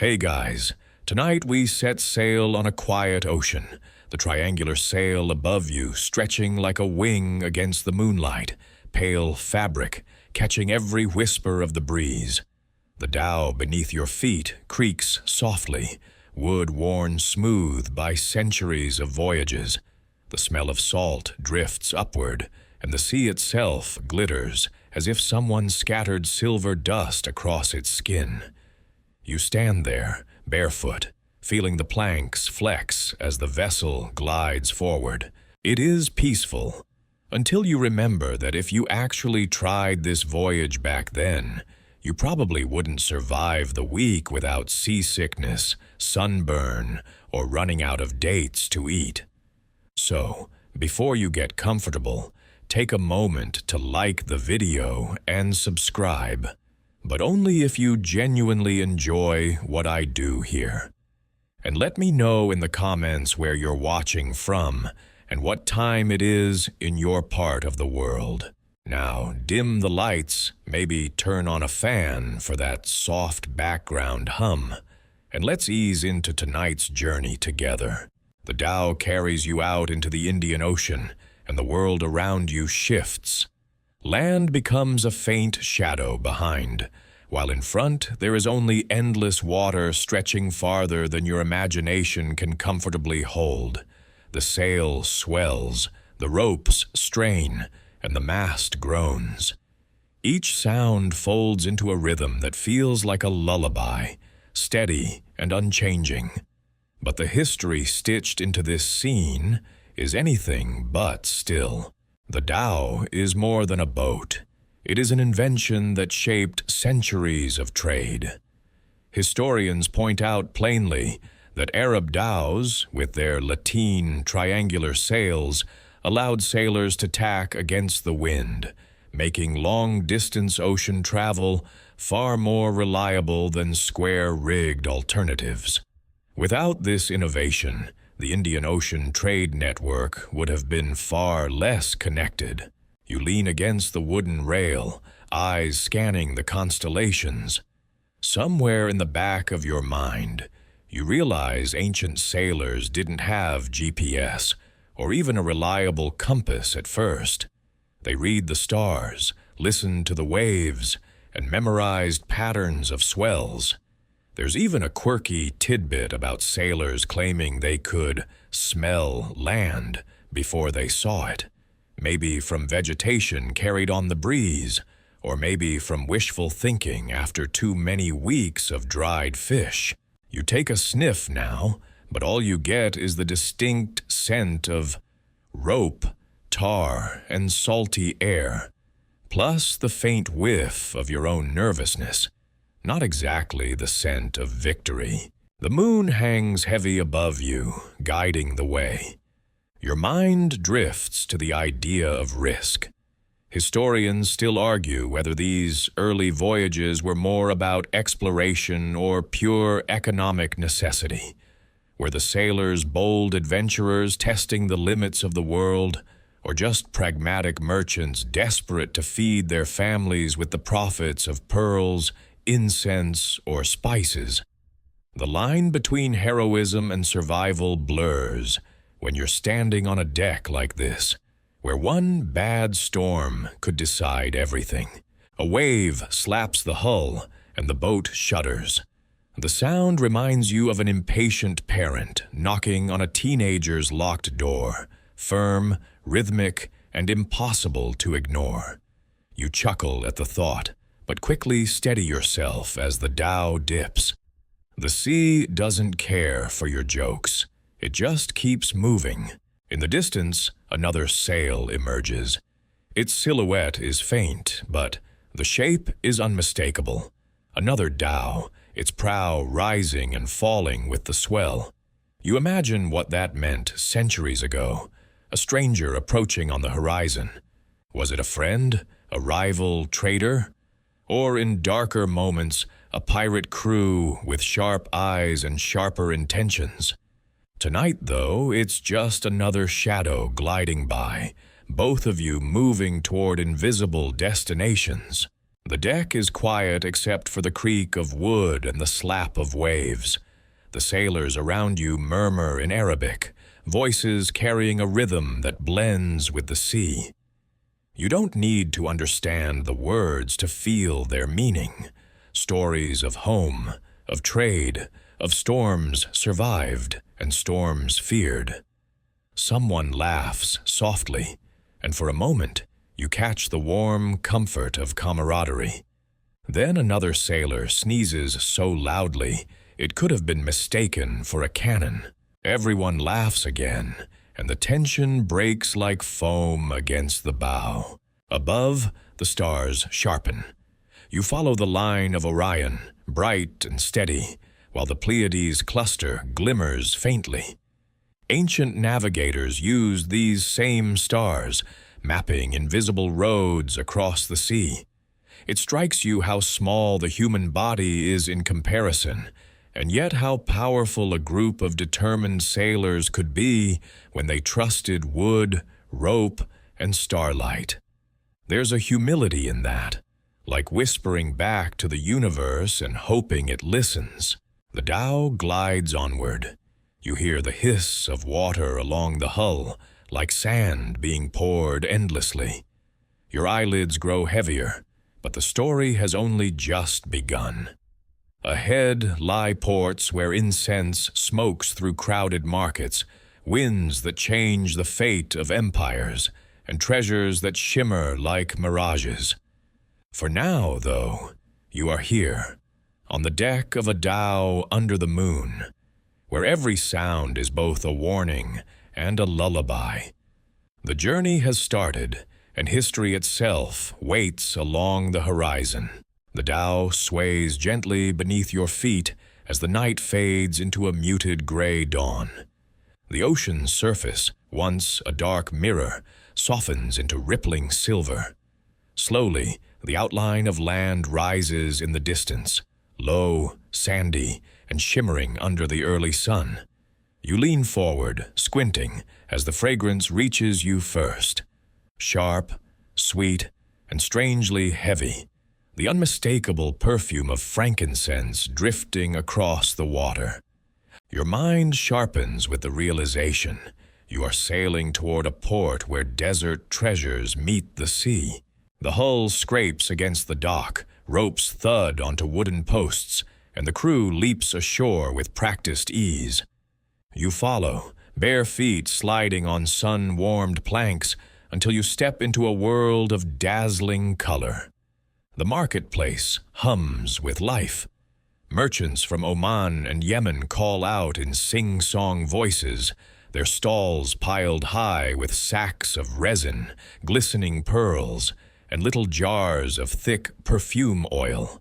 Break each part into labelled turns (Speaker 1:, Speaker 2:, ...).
Speaker 1: Hey guys, tonight we set sail on a quiet ocean, the triangular sail above you stretching like a wing against the moonlight, pale fabric, catching every whisper of the breeze. The Dhow beneath your feet creaks softly, wood worn smooth by centuries of voyages. The smell of salt drifts upward, and the sea itself glitters as if someone scattered silver dust across its skin. You stand there, barefoot, feeling the planks flex as the vessel glides forward. It is peaceful, until you remember that if you actually tried this voyage back then, you probably wouldn't survive the week without seasickness, sunburn, or running out of dates to eat. So, before you get comfortable, take a moment to like the video and subscribe, but only if you genuinely enjoy what I do here. And let me know in the comments where you're watching from and what time it is in your part of the world. Now, dim the lights, maybe turn on a fan for that soft background hum, and let's ease into tonight's journey together. The Dhow carries you out into the Indian Ocean, and the world around you shifts. Land becomes a faint shadow behind, while in front there is only endless water stretching farther than your imagination can comfortably hold. The sail swells, the ropes strain, and the mast groans. Each sound folds into a rhythm that feels like a lullaby, steady and unchanging. But the history stitched into this scene is anything but still. The Dhow is more than a boat. It is an invention that shaped centuries of trade. Historians point out plainly that Arab dhows, with their lateen triangular sails, allowed sailors to tack against the wind, making long-distance ocean travel far more reliable than square-rigged alternatives. Without this innovation, the Indian Ocean trade network would have been far less connected. You lean against the wooden rail, eyes scanning the constellations. Somewhere in the back of your mind, you realize ancient sailors didn't have GPS or even a reliable compass at first. They read the stars, listened to the waves, and memorized patterns of swells. There's even a quirky tidbit about sailors claiming they could smell land before they saw it. Maybe from vegetation carried on the breeze, or maybe from wishful thinking after too many weeks of dried fish. You take a sniff now, but all you get is the distinct scent of rope, tar, and salty air, plus the faint whiff of your own nervousness. Not exactly the scent of victory. The moon hangs heavy above you, guiding the way. Your mind drifts to the idea of risk. Historians still argue whether these early voyages were more about exploration or pure economic necessity. Were the sailors bold adventurers testing the limits of the world, or just pragmatic merchants desperate to feed their families with the profits of pearls, incense, or spices? The line between heroism and survival blurs when you're standing on a deck like this, where one bad storm could decide everything. A wave slaps the hull, and the boat shudders. The sound reminds you of an impatient parent knocking on a teenager's locked door, firm, rhythmic, and impossible to ignore. You chuckle at the thought, but quickly steady yourself as the Dhow dips. The sea doesn't care for your jokes. It just keeps moving. In the distance, another sail emerges. Its silhouette is faint, but the shape is unmistakable. Another Dhow, its prow rising and falling with the swell. You imagine what that meant centuries ago, a stranger approaching on the horizon. Was it a friend, a rival trader? Or in darker moments, a pirate crew with sharp eyes and sharper intentions? Tonight, though, it's just another shadow gliding by, both of you moving toward invisible destinations. The deck is quiet except for the creak of wood and the slap of waves. The sailors around you murmur in Arabic, voices carrying a rhythm that blends with the sea. You don't need to understand the words to feel their meaning. Stories of home, of trade, of storms survived and storms feared. Someone laughs softly, and for a moment you catch the warm comfort of camaraderie. Then another sailor sneezes so loudly it could have been mistaken for a cannon. Everyone laughs again, and the tension breaks like foam against the bow. Above, the stars sharpen. You follow the line of Orion, bright and steady, while the Pleiades cluster glimmers faintly. Ancient navigators used these same stars, mapping invisible roads across the sea. It strikes you how small the human body is in comparison, and yet how powerful a group of determined sailors could be when they trusted wood, rope, and starlight. There's a humility in that, like whispering back to the universe and hoping it listens. The Dhow glides onward. You hear the hiss of water along the hull, like sand being poured endlessly. Your eyelids grow heavier, but the story has only just begun. Ahead lie ports where incense smokes through crowded markets, winds that change the fate of empires, and treasures that shimmer like mirages. For now, though, you are here, on the deck of a dhow under the moon, where every sound is both a warning and a lullaby. The journey has started, and history itself waits along the horizon. The dhow sways gently beneath your feet as the night fades into a muted gray dawn. The ocean's surface, once a dark mirror, softens into rippling silver. Slowly, the outline of land rises in the distance, low, sandy, and shimmering under the early sun. You lean forward, squinting, as the fragrance reaches you first. Sharp, sweet, and strangely heavy, the unmistakable perfume of frankincense drifting across the water. Your mind sharpens with the realization you are sailing toward a port where desert treasures meet the sea. The hull scrapes against the dock, ropes thud onto wooden posts, and the crew leaps ashore with practiced ease. You follow, bare feet sliding on sun-warmed planks until you step into a world of dazzling color. The marketplace hums with life. Merchants from Oman and Yemen call out in sing-song voices, their stalls piled high with sacks of resin, glistening pearls, and little jars of thick perfume oil.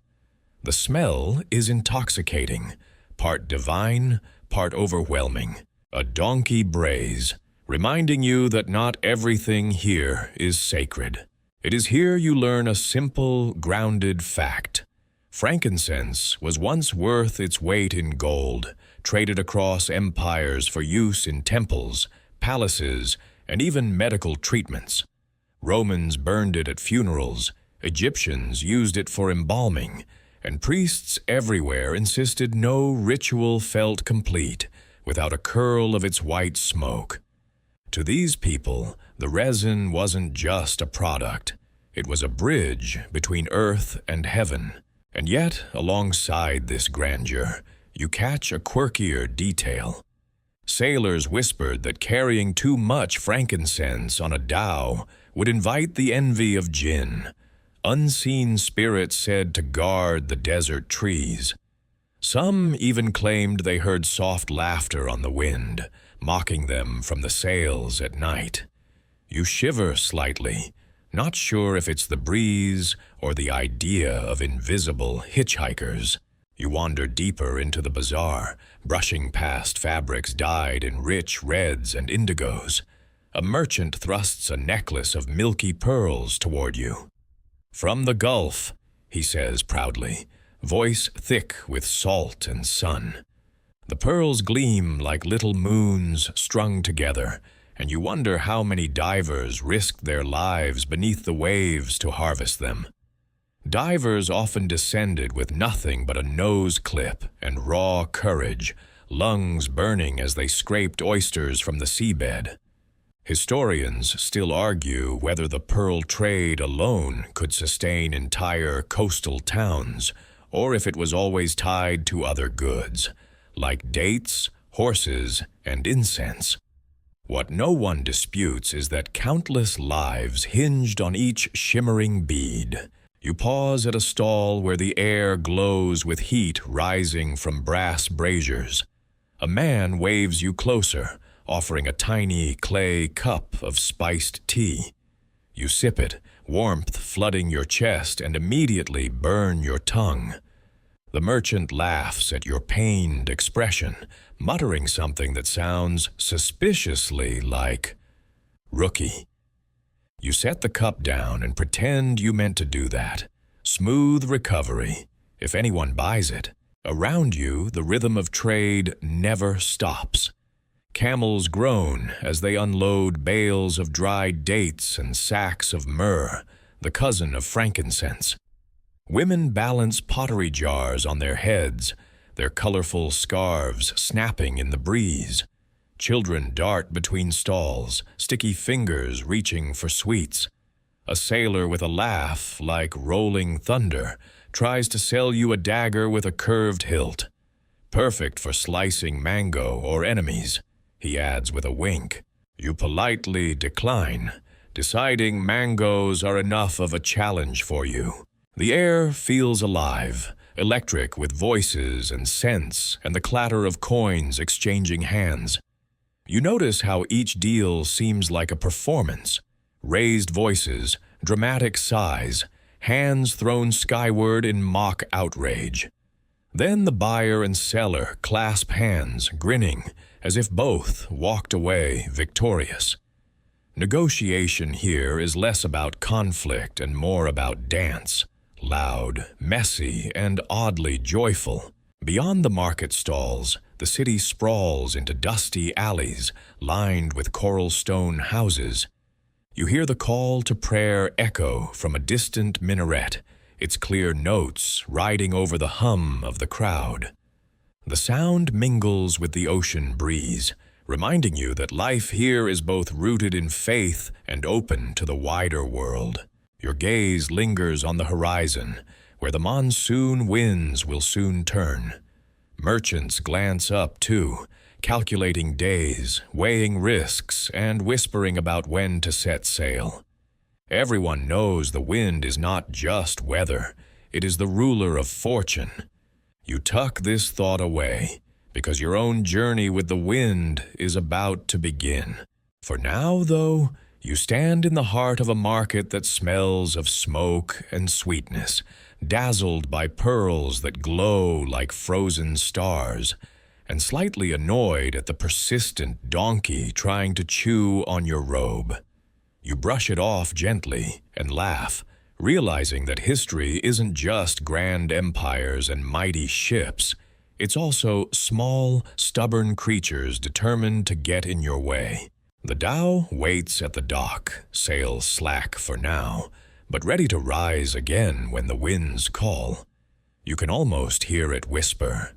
Speaker 1: The smell is intoxicating, part divine, part overwhelming. A donkey brays, reminding you that not everything here is sacred. It is here you learn a simple, grounded fact. Frankincense was once worth its weight in gold, traded across empires for use in temples, palaces, and even medical treatments. Romans burned it at funerals, Egyptians used it for embalming, and priests everywhere insisted no ritual felt complete without a curl of its white smoke. To these people, the resin wasn't just a product. It was a bridge between earth and heaven. And yet, alongside this grandeur, you catch a quirkier detail. Sailors whispered that carrying too much frankincense on a dhow would invite the envy of jinn, unseen spirits said to guard the desert trees. Some even claimed they heard soft laughter on the wind, mocking them from the sails at night. You shiver slightly, not sure if it's the breeze or the idea of invisible hitchhikers. You wander deeper into the bazaar, brushing past fabrics dyed in rich reds and indigos. A merchant thrusts a necklace of milky pearls toward you. "From the Gulf," he says proudly, voice thick with salt and sun. The pearls gleam like little moons strung together, and you wonder how many divers risked their lives beneath the waves to harvest them. Divers often descended with nothing but a nose clip and raw courage, lungs burning as they scraped oysters from the seabed. Historians still argue whether the pearl trade alone could sustain entire coastal towns, or if it was always tied to other goods, like dates, horses, and incense. What no one disputes is that countless lives hinged on each shimmering bead. You pause at a stall where the air glows with heat rising from brass braziers. A man waves you closer, offering a tiny clay cup of spiced tea. You sip it, warmth flooding your chest, and immediately burn your tongue. The merchant laughs at your pained expression, muttering something that sounds suspiciously like "rookie." You set the cup down and pretend you meant to do that. Smooth recovery, if anyone buys it. Around you, the rhythm of trade never stops. Camels groan as they unload bales of dried dates and sacks of myrrh, the cousin of frankincense. Women balance pottery jars on their heads, their colorful scarves snapping in the breeze. Children dart between stalls, sticky fingers reaching for sweets. A sailor with a laugh like rolling thunder tries to sell you a dagger with a curved hilt. Perfect for slicing mango or enemies, he adds with a wink. You politely decline, deciding mangoes are enough of a challenge for you. The air feels alive, electric with voices and scents and the clatter of coins exchanging hands. You notice how each deal seems like a performance. Raised voices, dramatic sighs, hands thrown skyward in mock outrage. Then the buyer and seller clasp hands, grinning, as if both walked away victorious. Negotiation here is less about conflict and more about dance, loud, messy, and oddly joyful. Beyond the market stalls, the city sprawls into dusty alleys lined with coral stone houses. You hear the call to prayer echo from a distant minaret, its clear notes riding over the hum of the crowd. The sound mingles with the ocean breeze, reminding you that life here is both rooted in faith and open to the wider world. Your gaze lingers on the horizon, where the monsoon winds will soon turn. Merchants glance up, too, calculating days, weighing risks, and whispering about when to set sail. Everyone knows the wind is not just weather, it is the ruler of fortune. You tuck this thought away, because your own journey with the wind is about to begin. For now, though, you stand in the heart of a market that smells of smoke and sweetness, dazzled by pearls that glow like frozen stars, and slightly annoyed at the persistent donkey trying to chew on your robe. You brush it off gently and laugh, realizing that history isn't just grand empires and mighty ships. It's also small, stubborn creatures determined to get in your way. The Dhow waits at the dock, sails slack for now, but ready to rise again when the winds call. You can almost hear it whisper,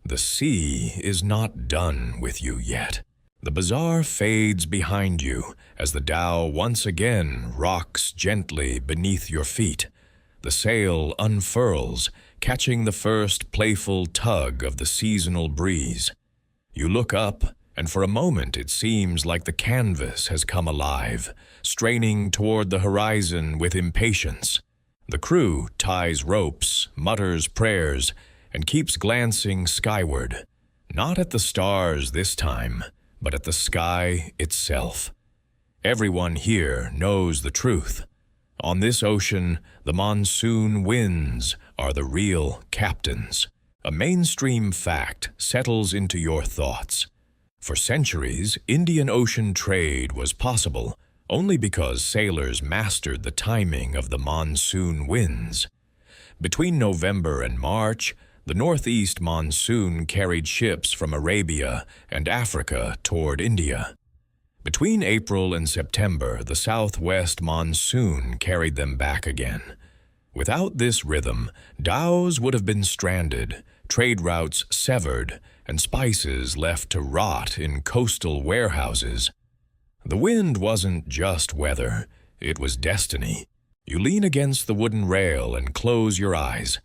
Speaker 1: "The sea is not done with you yet." The bazaar fades behind you as the Dhow once again rocks gently beneath your feet. The sail unfurls, catching the first playful tug of the seasonal breeze. You look up, and for a moment it seems like the canvas has come alive, straining toward the horizon with impatience. The crew ties ropes, mutters prayers, and keeps glancing skyward, not at the stars this time, but at the sky itself. Everyone here knows the truth. On this ocean, the monsoon winds are the real captains. A mainstream fact settles into your thoughts. For centuries, Indian Ocean trade was possible only because sailors mastered the timing of the monsoon winds. Between November and March, the northeast monsoon carried ships from Arabia and Africa toward India. Between April and September, the southwest monsoon carried them back again. Without this rhythm, dhows would have been stranded, trade routes severed, and spices left to rot in coastal warehouses. The wind wasn't just weather, it was destiny. You lean against the wooden rail and close your eyes.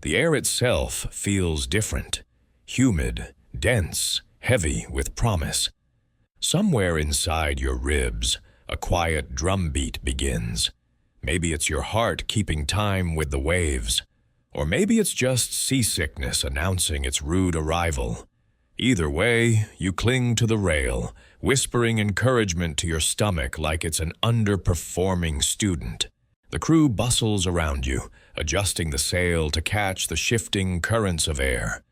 Speaker 1: The air itself feels different, humid, dense, heavy with promise. Somewhere inside your ribs, a quiet drumbeat begins. Maybe it's your heart keeping time with the waves, or maybe it's just seasickness announcing its rude arrival. Either way, you cling to the rail, whispering encouragement to your stomach like it's an underperforming student. The crew bustles around you, adjusting the sail to catch the shifting currents of air.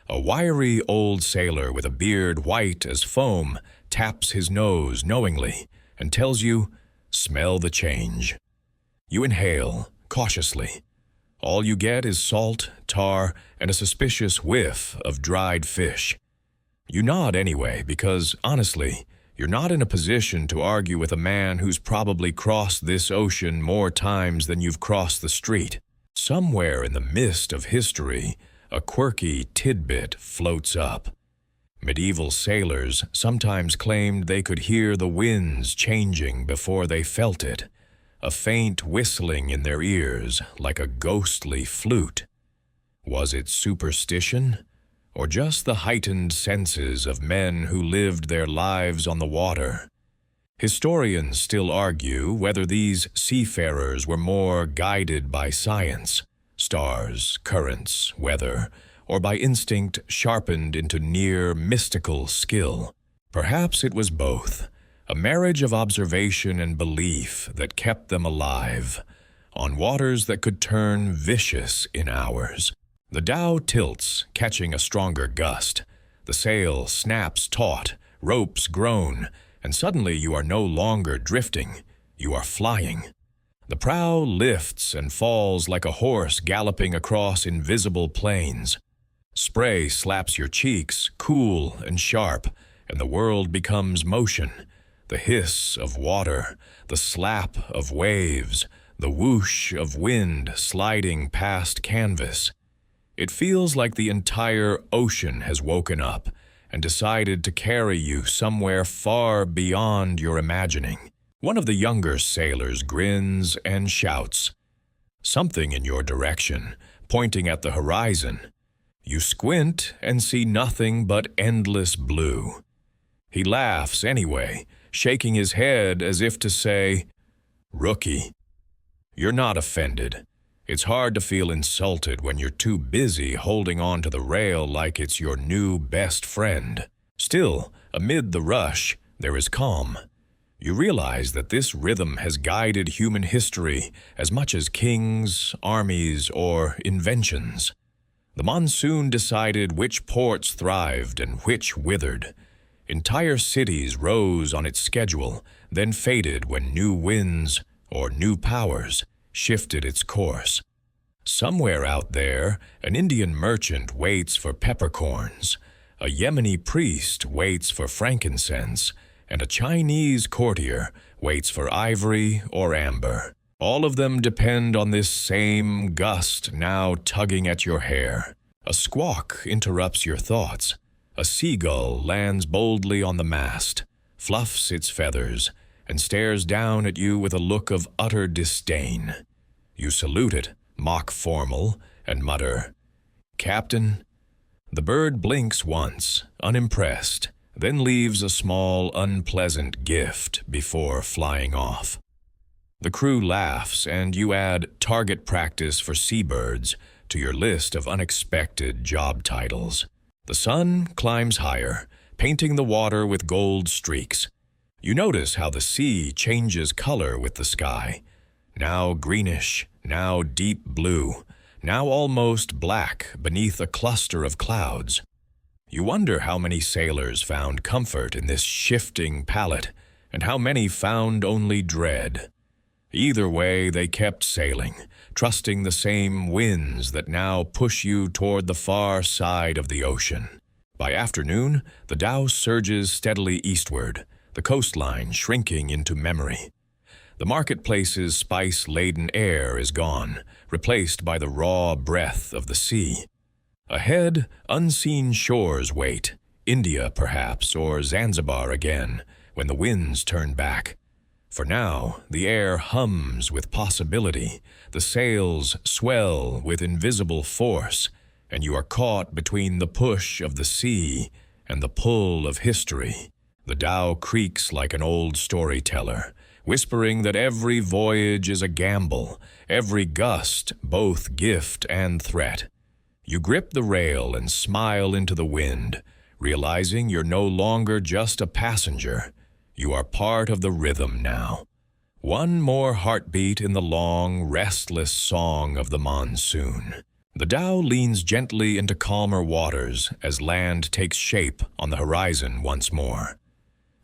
Speaker 1: A wiry old sailor with a beard white as foam taps his nose knowingly and tells you, "Smell the change." You inhale, cautiously. All you get is salt, tar, and a suspicious whiff of dried fish. You nod anyway because, honestly, you're not in a position to argue with a man who's probably crossed this ocean more times than you've crossed the street. Somewhere in the mist of history, a quirky tidbit floats up. Medieval sailors sometimes claimed they could hear the winds changing before they felt it, a faint whistling in their ears like a ghostly flute. Was it superstition, or just the heightened senses of men who lived their lives on the water? Historians still argue whether these seafarers were more guided by science, stars, currents, weather, or by instinct sharpened into near mystical skill. Perhaps it was both, a marriage of observation and belief that kept them alive, on waters that could turn vicious in hours. The dhow tilts, catching a stronger gust. The sail snaps taut, ropes groan, and suddenly you are no longer drifting, you are flying. The prow lifts and falls like a horse galloping across invisible plains. Spray slaps your cheeks, cool and sharp, and the world becomes motion. The hiss of water, the slap of waves, the whoosh of wind sliding past canvas. It feels like the entire ocean has woken up and decided to carry you somewhere far beyond your imagining. One of the younger sailors grins and shouts, something in your direction, pointing at the horizon. You squint and see nothing but endless blue. He laughs anyway, shaking his head as if to say, "Rookie." You're not offended. It's hard to feel insulted when you're too busy holding on to the rail like it's your new best friend. Still, amid the rush, there is calm. You realize that this rhythm has guided human history as much as kings, armies, or inventions. The monsoon decided which ports thrived and which withered. Entire cities rose on its schedule, then faded when new winds, or new powers, shifted its course. Somewhere out there, an Indian merchant waits for peppercorns, a Yemeni priest waits for frankincense, and a Chinese courtier waits for ivory or amber. All of them depend on this same gust now tugging at your hair. A squawk interrupts your thoughts. A seagull lands boldly on the mast, fluffs its feathers, and stares down at you with a look of utter disdain. You salute it, mock formal, and mutter, "Captain?" The bird blinks once, unimpressed, then leaves a small, unpleasant gift before flying off. The crew laughs, and you add target practice for seabirds to your list of unexpected job titles. The sun climbs higher, painting the water with gold streaks. You notice how the sea changes color with the sky, now greenish, now deep blue, now almost black beneath a cluster of clouds. You wonder how many sailors found comfort in this shifting palette, and how many found only dread. Either way, they kept sailing, trusting the same winds that now push you toward the far side of the ocean. By afternoon, the Dhow surges steadily eastward, the coastline shrinking into memory. The marketplace's spice-laden air is gone, replaced by the raw breath of the sea. Ahead, unseen shores wait, India perhaps, or Zanzibar again, when the winds turn back. For now, the air hums with possibility, the sails swell with invisible force, and you are caught between the push of the sea and the pull of history. The Dhow creaks like an old storyteller, whispering that every voyage is a gamble, every gust both gift and threat. You grip the rail and smile into the wind, realizing you're no longer just a passenger. You are part of the rhythm now. One more heartbeat in the long, restless song of the monsoon. The Dhow leans gently into calmer waters as land takes shape on the horizon once more.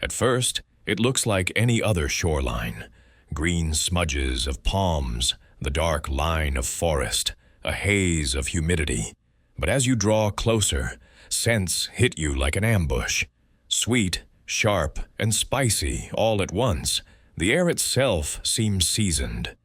Speaker 1: At first, it looks like any other shoreline. Green smudges of palms, the dark line of forest, a haze of humidity. But as you draw closer, scents hit you like an ambush. Sweet, sharp, and spicy all at once, the air itself seems seasoned.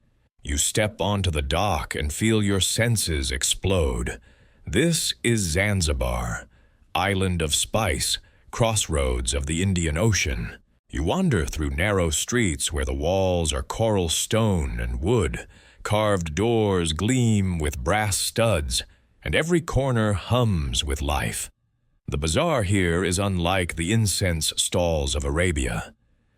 Speaker 1: You step onto the dock and feel your senses explode. This is Zanzibar, island of spice, crossroads of the Indian Ocean. You wander through narrow streets where the walls are coral stone and wood, carved doors gleam with brass studs, and every corner hums with life. The bazaar here is unlike the incense stalls of Arabia.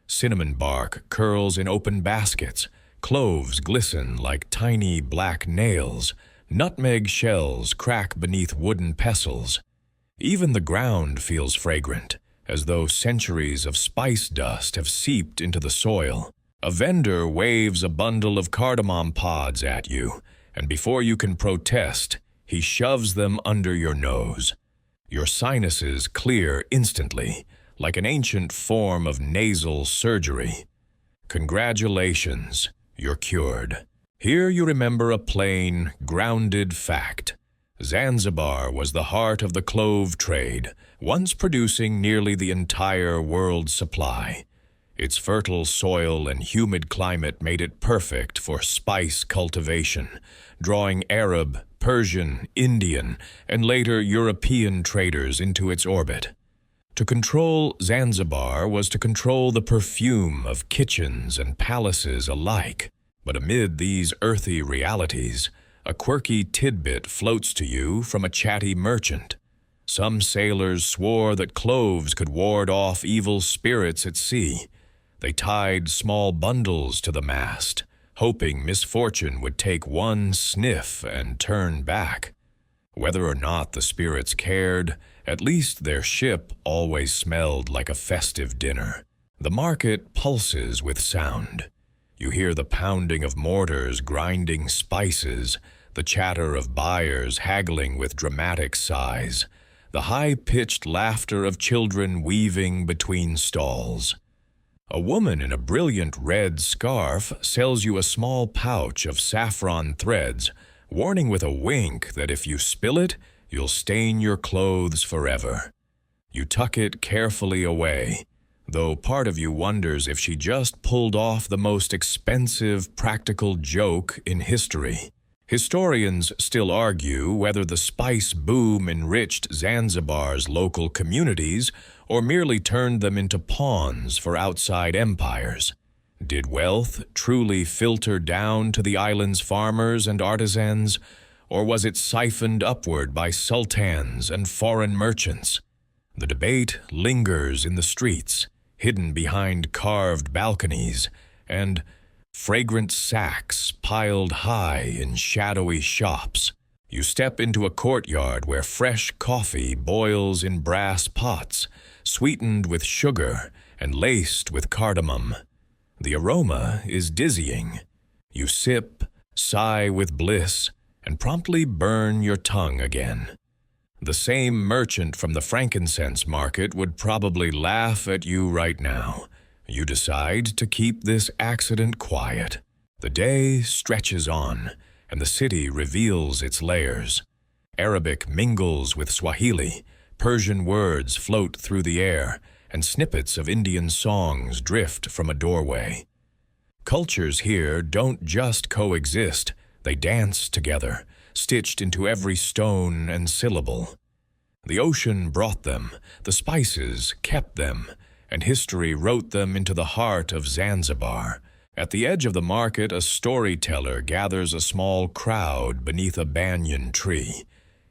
Speaker 1: Cinnamon bark curls in open baskets, cloves glisten like tiny black nails, nutmeg shells crack beneath wooden pestles. Even the ground feels fragrant, as though centuries of spice dust have seeped into the soil. A vendor waves a bundle of cardamom pods at you, and before you can protest, he shoves them under your nose. Your sinuses clear instantly, like an ancient form of nasal surgery. Congratulations, you're cured. Here you remember a plain, grounded fact. Zanzibar was the heart of the clove trade, once producing nearly the entire world's supply. Its fertile soil and humid climate made it perfect for spice cultivation, drawing Arab, Persian, Indian, and later European traders into its orbit. To control Zanzibar was to control the perfume of kitchens and palaces alike. But amid these earthy realities, a quirky tidbit floats to you from a chatty merchant. Some sailors swore that cloves could ward off evil spirits at sea. They tied small bundles to the mast, hoping misfortune would take one sniff and turn back. Whether or not the spirits cared, at least their ship always smelled like a festive dinner. The market pulses with sound. You hear the pounding of mortars grinding spices, the chatter of buyers haggling with dramatic sighs, the high-pitched laughter of children weaving between stalls. A woman in a brilliant red scarf sells you a small pouch of saffron threads, warning with a wink that if you spill it, you'll stain your clothes forever. You tuck it carefully away, though part of you wonders if she just pulled off the most expensive practical joke in history. Historians still argue whether the spice boom enriched Zanzibar's local communities or merely turned them into pawns for outside empires. Did wealth truly filter down to the island's farmers and artisans, or was it siphoned upward by sultans and foreign merchants? The debate lingers in the streets, hidden behind carved balconies, and fragrant sacks piled high in shadowy shops. You step into a courtyard where fresh coffee boils in brass pots, sweetened with sugar and laced with cardamom. The aroma is dizzying. You sip, sigh with bliss, and promptly burn your tongue again. The same merchant from the frankincense market would probably laugh at you right now. You decide to keep this accident quiet. The day stretches on, and the city reveals its layers. Arabic mingles with Swahili, Persian words float through the air, and snippets of Indian songs drift from a doorway. Cultures here don't just coexist, they dance together, stitched into every stone and syllable. The ocean brought them, the spices kept them, and history wrote them into the heart of Zanzibar. At the edge of the market, a storyteller gathers a small crowd beneath a banyan tree.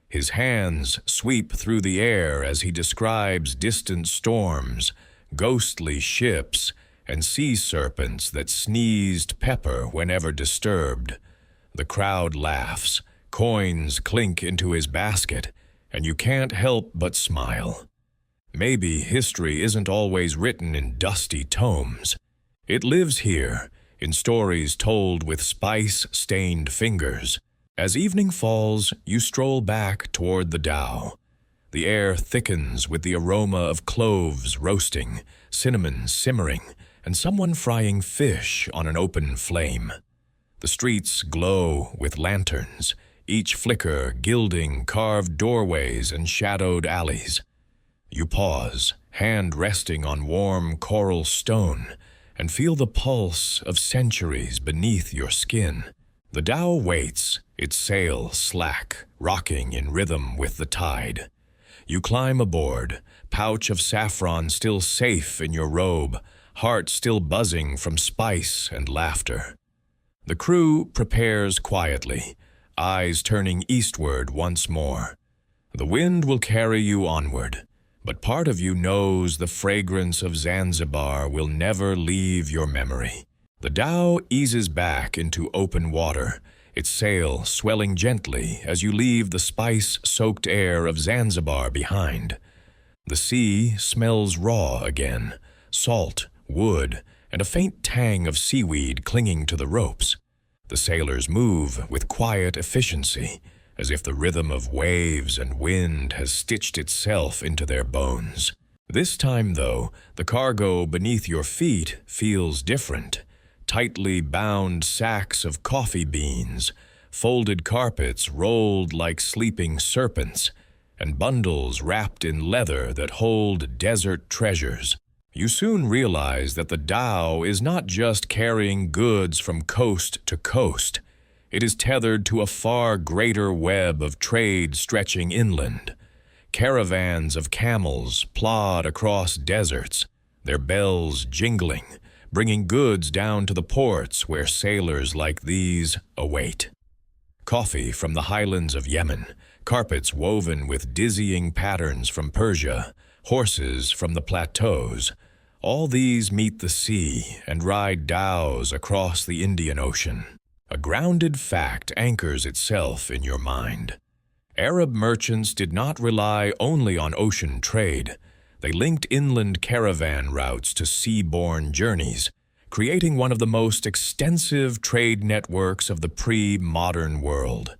Speaker 1: His hands sweep through the air as he describes distant storms, ghostly ships, and sea serpents that sneezed pepper whenever disturbed. The crowd laughs, coins clink into his basket, and you can't help but smile. Maybe history isn't always written in dusty tomes. It lives here, in stories told with spice-stained fingers. As evening falls, you stroll back toward the Dhow. The air thickens with the aroma of cloves roasting, cinnamon simmering, and someone frying fish on an open flame. The streets glow with lanterns, each flicker gilding carved doorways and shadowed alleys. You pause, hand resting on warm coral stone, and feel the pulse of centuries beneath your skin. The Dhow waits, its sail slack, rocking in rhythm with the tide. You climb aboard, pouch of saffron still safe in your robe, heart still buzzing from spice and laughter. The crew prepares quietly, eyes turning eastward once more. The wind will carry you onward, but part of you knows the fragrance of Zanzibar will never leave your memory. The Dhow eases back into open water, its sail swelling gently as you leave the spice-soaked air of Zanzibar behind. The sea smells raw again, salt, wood, and a faint tang of seaweed clinging to the ropes. The sailors move with quiet efficiency, as if the rhythm of waves and wind has stitched itself into their bones. This time, though, the cargo beneath your feet feels different. Tightly bound sacks of coffee beans, folded carpets rolled like sleeping serpents, and bundles wrapped in leather that hold desert treasures. You soon realize that the Dhow is not just carrying goods from coast to coast. It is tethered to a far greater web of trade stretching inland. Caravans of camels plod across deserts, their bells jingling, bringing goods down to the ports where sailors like these await. Coffee from the highlands of Yemen, carpets woven with dizzying patterns from Persia, horses from the plateaus, all these meet the sea and ride dhows across the Indian Ocean. A grounded fact anchors itself in your mind. Arab merchants did not rely only on ocean trade. They linked inland caravan routes to seaborne journeys, creating one of the most extensive trade networks of the pre-modern world.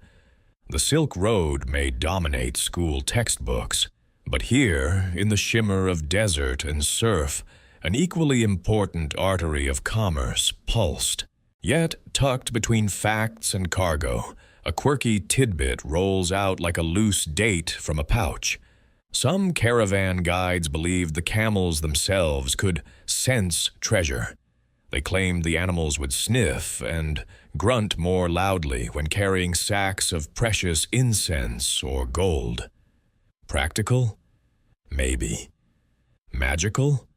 Speaker 1: The Silk Road may dominate school textbooks, but here, in the shimmer of desert and surf, an equally important artery of commerce pulsed. Yet, tucked between facts and cargo, a quirky tidbit rolls out like a loose date from a pouch. Some caravan guides believed the camels themselves could sense treasure. They claimed the animals would sniff and grunt more loudly when carrying sacks of precious incense or gold. Practical? Maybe. Magical?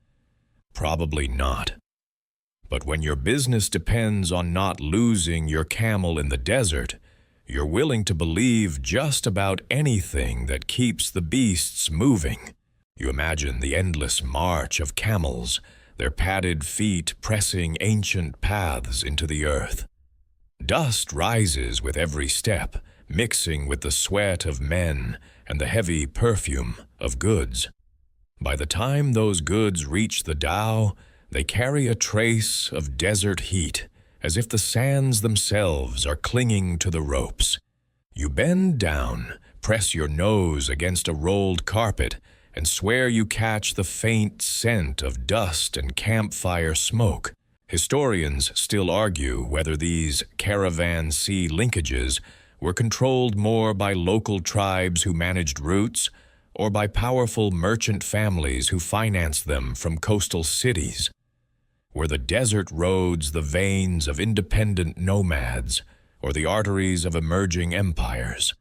Speaker 1: Probably not. But when your business depends on not losing your camel in the desert, you're willing to believe just about anything that keeps the beasts moving. You imagine the endless march of camels, their padded feet pressing ancient paths into the earth. Dust rises with every step, mixing with the sweat of men and the heavy perfume of goods. By the time those goods reach the Dhow, they carry a trace of desert heat, as if the sands themselves are clinging to the ropes. You bend down, press your nose against a rolled carpet, and swear you catch the faint scent of dust and campfire smoke. Historians still argue whether these caravan sea linkages were controlled more by local tribes who managed routes or by powerful merchant families who financed them from coastal cities. Were the desert roads the veins of independent nomads, or the arteries of emerging empires?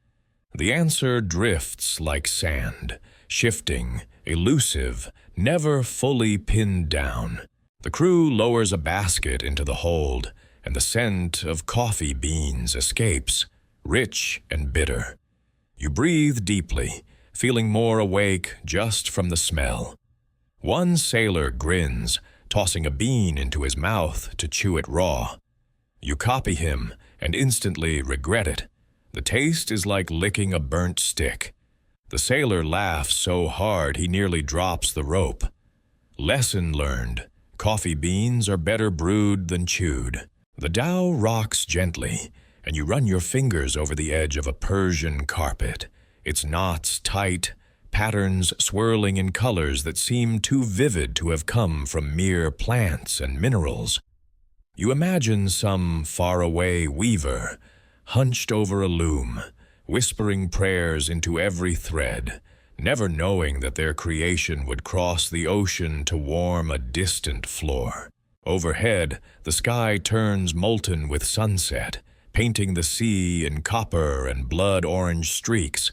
Speaker 1: The answer drifts like sand, shifting, elusive, never fully pinned down. The crew lowers a basket into the hold, and the scent of coffee beans escapes, rich and bitter. You breathe deeply, feeling more awake just from the smell. One sailor grins, tossing a bean into his mouth to chew it raw. You copy him and instantly regret it. The taste is like licking a burnt stick. The sailor laughs so hard he nearly drops the rope. Lesson learned. Coffee beans are better brewed than chewed. The dhow rocks gently, and you run your fingers over the edge of a Persian carpet, its knots tight, patterns swirling in colors that seem too vivid to have come from mere plants and minerals. You imagine some faraway weaver, hunched over a loom, whispering prayers into every thread, never knowing that their creation would cross the ocean to warm a distant floor. Overhead, the sky turns molten with sunset, painting the sea in copper and blood-orange streaks.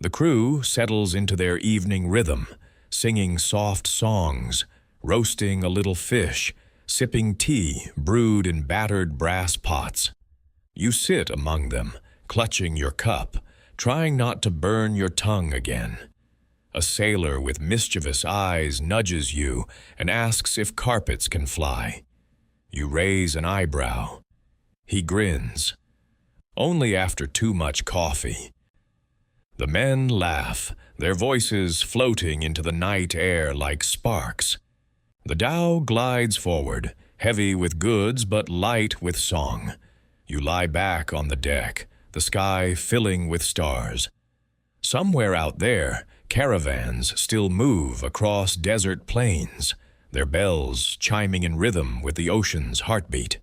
Speaker 1: The crew settles into their evening rhythm, singing soft songs, roasting a little fish, sipping tea brewed in battered brass pots. You sit among them, clutching your cup, trying not to burn your tongue again. A sailor with mischievous eyes nudges you and asks if carpets can fly. You raise an eyebrow. He grins. Only after too much coffee. The men laugh, their voices floating into the night air like sparks. The dhow glides forward, heavy with goods but light with song. You lie back on the deck, the sky filling with stars. Somewhere out there, caravans still move across desert plains, their bells chiming in rhythm with the ocean's heartbeat.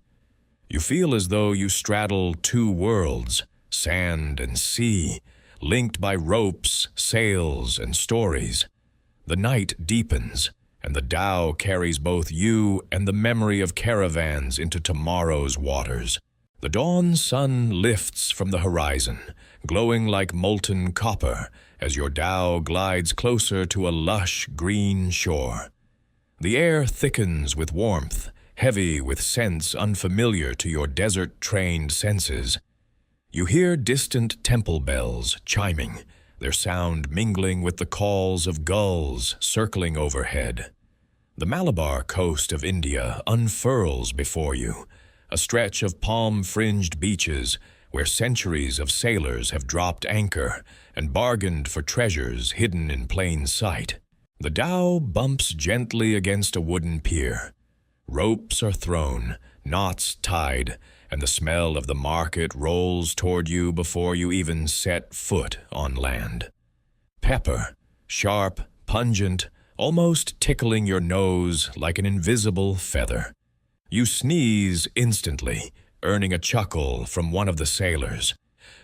Speaker 1: You feel as though you straddle two worlds, sand and sea, linked by ropes, sails, and stories. The night deepens, and the dhow carries both you and the memory of caravans into tomorrow's waters. The dawn sun lifts from the horizon, glowing like molten copper as your dhow glides closer to a lush green shore. The air thickens with warmth, heavy with scents unfamiliar to your desert-trained senses. You hear distant temple bells chiming, their sound mingling with the calls of gulls circling overhead. The Malabar coast of India unfurls before you, a stretch of palm-fringed beaches where centuries of sailors have dropped anchor and bargained for treasures hidden in plain sight. The dhow bumps gently against a wooden pier. Ropes are thrown, knots tied, and the smell of the market rolls toward you before you even set foot on land. Pepper, sharp, pungent, almost tickling your nose like an invisible feather. You sneeze instantly, earning a chuckle from one of the sailors.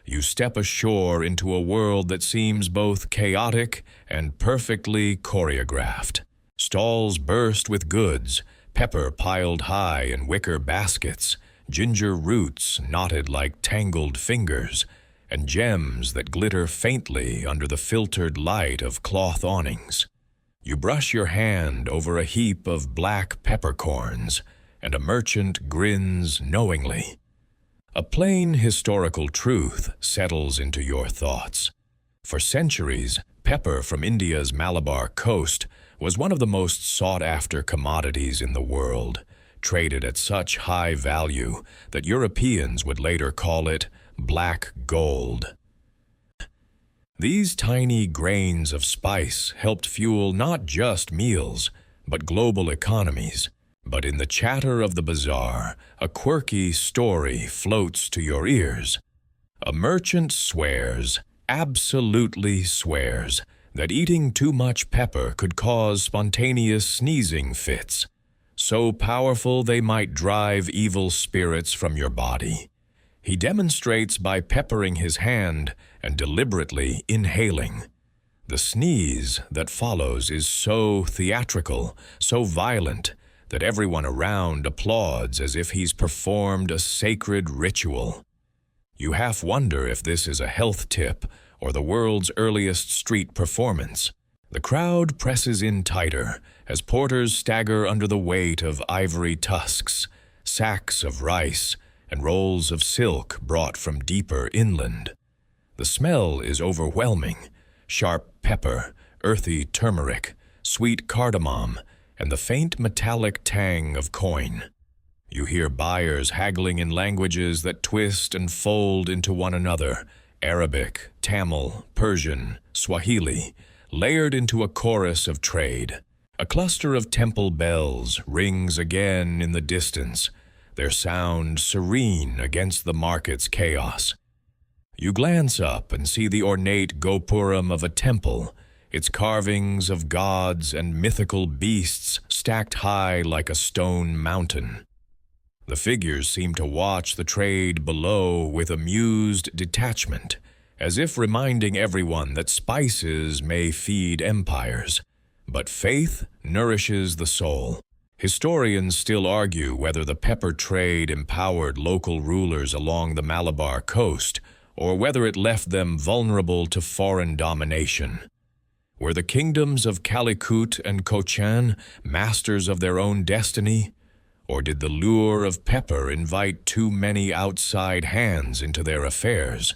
Speaker 1: You step ashore into a world that seems both chaotic and perfectly choreographed. Stalls burst with goods, pepper piled high in wicker baskets, ginger roots knotted like tangled fingers, and gems that glitter faintly under the filtered light of cloth awnings. You brush your hand over a heap of black peppercorns, and a merchant grins knowingly. A plain historical truth settles into your thoughts. For centuries, pepper from India's Malabar coast was one of the most sought-after commodities in the world, traded at such high value that Europeans would later call it black gold. These tiny grains of spice helped fuel not just meals, but global economies. But in the chatter of the bazaar, a quirky story floats to your ears. A merchant swears, absolutely swears, that eating too much pepper could cause spontaneous sneezing fits, so powerful they might drive evil spirits from your body. He demonstrates by peppering his hand and deliberately inhaling. The sneeze that follows is so theatrical, so violent, that everyone around applauds as if he's performed a sacred ritual. You half wonder if this is a health tip or the world's earliest street performance. The crowd presses in tighter as porters stagger under the weight of ivory tusks, sacks of rice, and rolls of silk brought from deeper inland. The smell is overwhelming: sharp pepper, earthy turmeric, sweet cardamom, and the faint metallic tang of coin. You hear buyers haggling in languages that twist and fold into one another: Arabic, Tamil, Persian, Swahili, layered into a chorus of trade. A cluster of temple bells rings again in the distance, their sound serene against the market's chaos. You glance up and see the ornate gopuram of a temple, its carvings of gods and mythical beasts stacked high like a stone mountain. The figures seem to watch the trade below with amused detachment, as if reminding everyone that spices may feed empires, but faith nourishes the soul. Historians still argue whether the pepper trade empowered local rulers along the Malabar coast, or whether it left them vulnerable to foreign domination. Were the kingdoms of Calicut and Cochin masters of their own destiny, or did the lure of pepper invite too many outside hands into their affairs?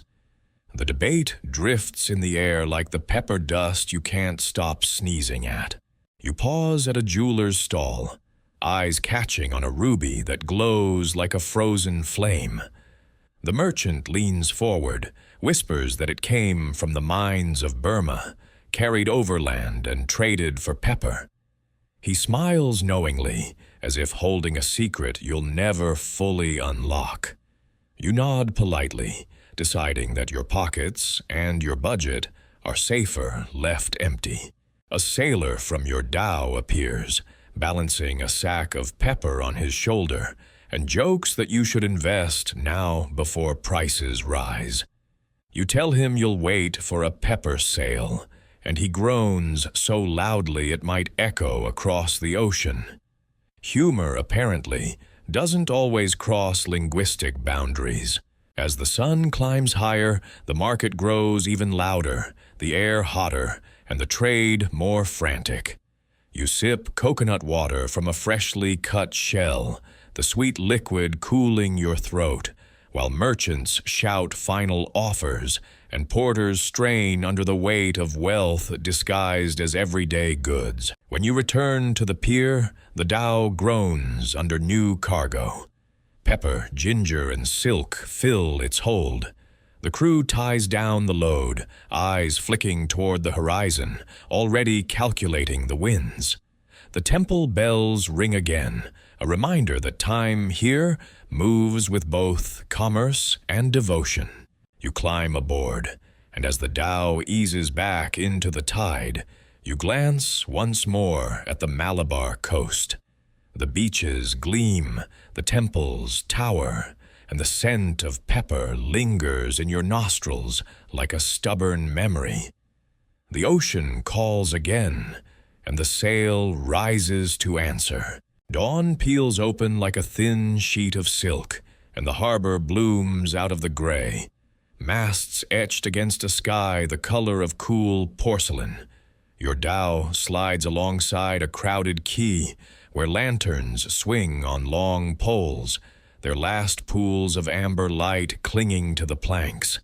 Speaker 1: The debate drifts in the air like the pepper dust you can't stop sneezing at. You pause at a jeweler's stall, eyes catching on a ruby that glows like a frozen flame. The merchant leans forward, whispers that it came from the mines of Burma, carried overland and traded for pepper. He smiles knowingly, as if holding a secret you'll never fully unlock. You nod politely, deciding that your pockets and your budget are safer left empty. A sailor from your dhow appears, balancing a sack of pepper on his shoulder, and jokes that you should invest now before prices rise. You tell him you'll wait for a pepper sale, and he groans so loudly it might echo across the ocean. Humor, apparently, doesn't always cross linguistic boundaries. As the sun climbs higher, the market grows even louder, the air hotter, and the trade more frantic. You sip coconut water from a freshly cut shell, the sweet liquid cooling your throat, while merchants shout final offers and porters strain under the weight of wealth disguised as everyday goods. When you return to the pier, the dhow groans under new cargo. Pepper, ginger, and silk fill its hold. The crew ties down the load, eyes flicking toward the horizon, already calculating the winds. The temple bells ring again, a reminder that time here moves with both commerce and devotion. You climb aboard, and as the dhow eases back into the tide, you glance once more at the Malabar coast. The beaches gleam, the temples tower, and the scent of pepper lingers in your nostrils like a stubborn memory. The ocean calls again, and the sail rises to answer. Dawn peels open like a thin sheet of silk, and the harbor blooms out of the gray. Masts etched against a sky the color of cool porcelain. Your dhow slides alongside a crowded quay where lanterns swing on long poles, their last pools of amber light clinging to the planks.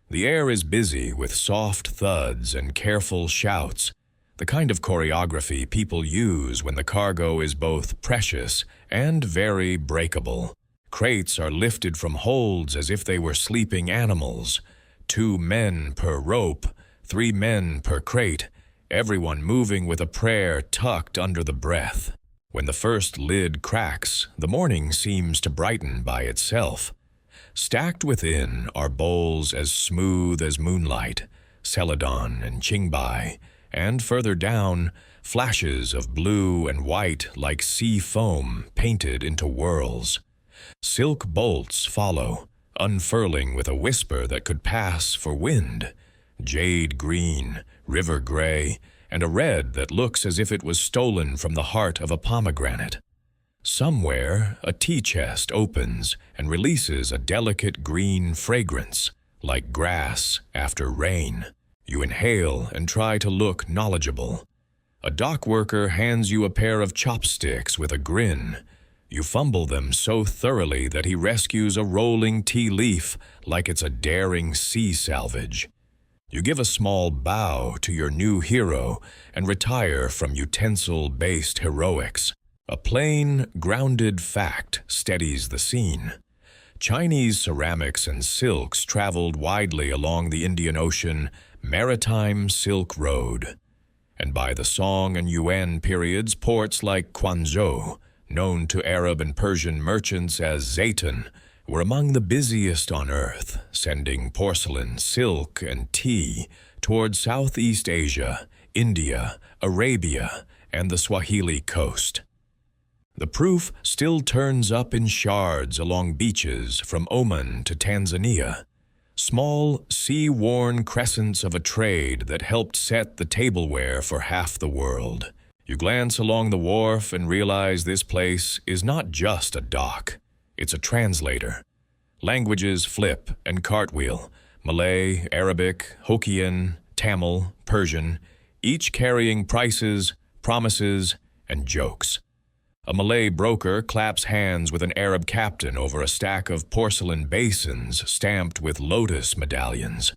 Speaker 1: The air is busy with soft thuds and careful shouts, the kind of choreography people use when the cargo is both precious and very breakable. Crates are lifted from holds as if they were sleeping animals. 2 men per rope, 3 men per crate, everyone moving with a prayer tucked under the breath. When the first lid cracks, the morning seems to brighten by itself. Stacked within are bowls as smooth as moonlight, celadon and qingbai, and further down, flashes of blue and white like sea foam painted into whirls. Silk bolts follow, unfurling with a whisper that could pass for wind. Jade green, river gray, and a red that looks as if it was stolen from the heart of a pomegranate. Somewhere, a tea chest opens and releases a delicate green fragrance, like grass after rain. You inhale and try to look knowledgeable. A dock worker hands you a pair of chopsticks with a grin. You fumble them so thoroughly that he rescues a rolling tea leaf like it's a daring sea salvage. You give a small bow to your new hero and retire from utensil-based heroics. A plain, grounded fact steadies the scene. Chinese ceramics and silks traveled widely along the Indian Ocean Maritime Silk Road. And by the Song and Yuan periods, ports like Quanzhou, known to Arab and Persian merchants as Zaytun, were among the busiest on earth, sending porcelain, silk, and tea toward Southeast Asia, India, Arabia, and the Swahili coast. The proof still turns up in shards along beaches from Oman to Tanzania, small, sea-worn crescents of a trade that helped set the tableware for half the world. You glance along the wharf and realize this place is not just a dock. It's a translator. Languages flip and cartwheel: Malay, Arabic, Hokkien, Tamil, Persian, each carrying prices, promises, and jokes. A Malay broker claps hands with an Arab captain over a stack of porcelain basins stamped with lotus medallions.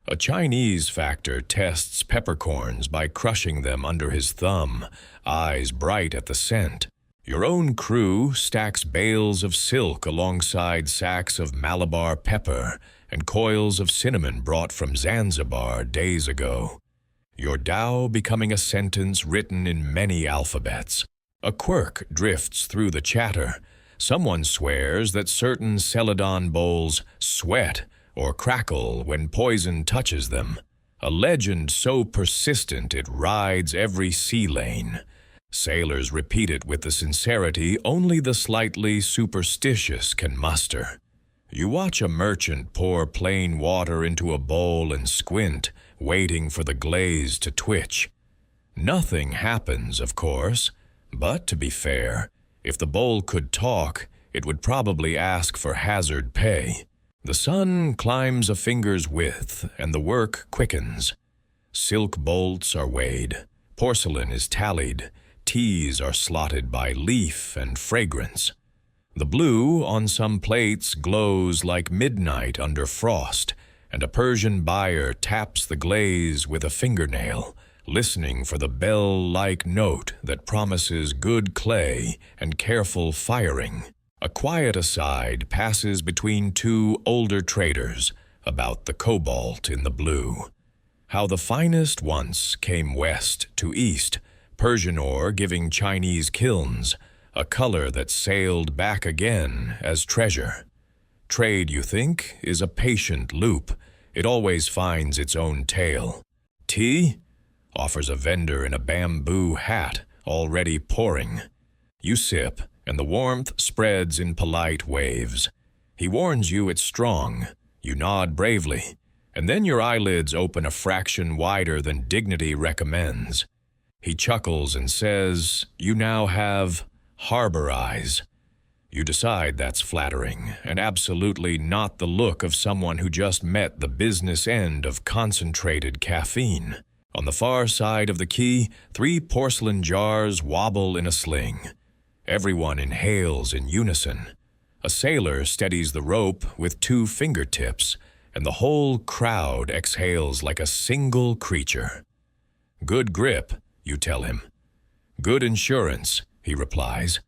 Speaker 1: A Chinese factor tests peppercorns by crushing them under his thumb, eyes bright at the scent. Your own crew stacks bales of silk alongside sacks of Malabar pepper and coils of cinnamon brought from Zanzibar days ago. Your Dhow becoming a sentence written in many alphabets. A quirk drifts through the chatter. Someone swears that certain celadon bowls sweat or crackle when poison touches them. A legend so persistent it rides every sea lane. Sailors repeat it with the sincerity only the slightly superstitious can muster. You watch a merchant pour plain water into a bowl and squint, waiting for the glaze to twitch. Nothing happens, of course. But to be fair, if the bowl could talk, it would probably ask for hazard pay. The sun climbs a finger's width, and the work quickens. Silk bolts are weighed, porcelain is tallied, teas are slotted by leaf and fragrance. The blue on some plates glows like midnight under frost, and a Persian buyer taps the glaze with a fingernail, listening for the bell-like note that promises good clay and careful firing. A quiet aside passes between two older traders about the cobalt in the blue. How the finest once came west to east, Persian ore giving Chinese kilns a color that sailed back again as treasure. Trade, you think, is a patient loop. It always finds its own tail. Tea? Offers a vendor in a bamboo hat, already pouring. You sip, and the warmth spreads in polite waves. He warns you it's strong. You nod bravely, and then your eyelids open a fraction wider than dignity recommends. He chuckles and says, "You now have harbor eyes." You decide that's flattering, and absolutely not the look of someone who just met the business end of concentrated caffeine. On the far side of the quay, 3 porcelain jars wobble in a sling. Everyone inhales in unison. A sailor steadies the rope with 2 fingertips, and the whole crowd exhales like a single creature. "Good grip," you tell him. "Good insurance," he replies.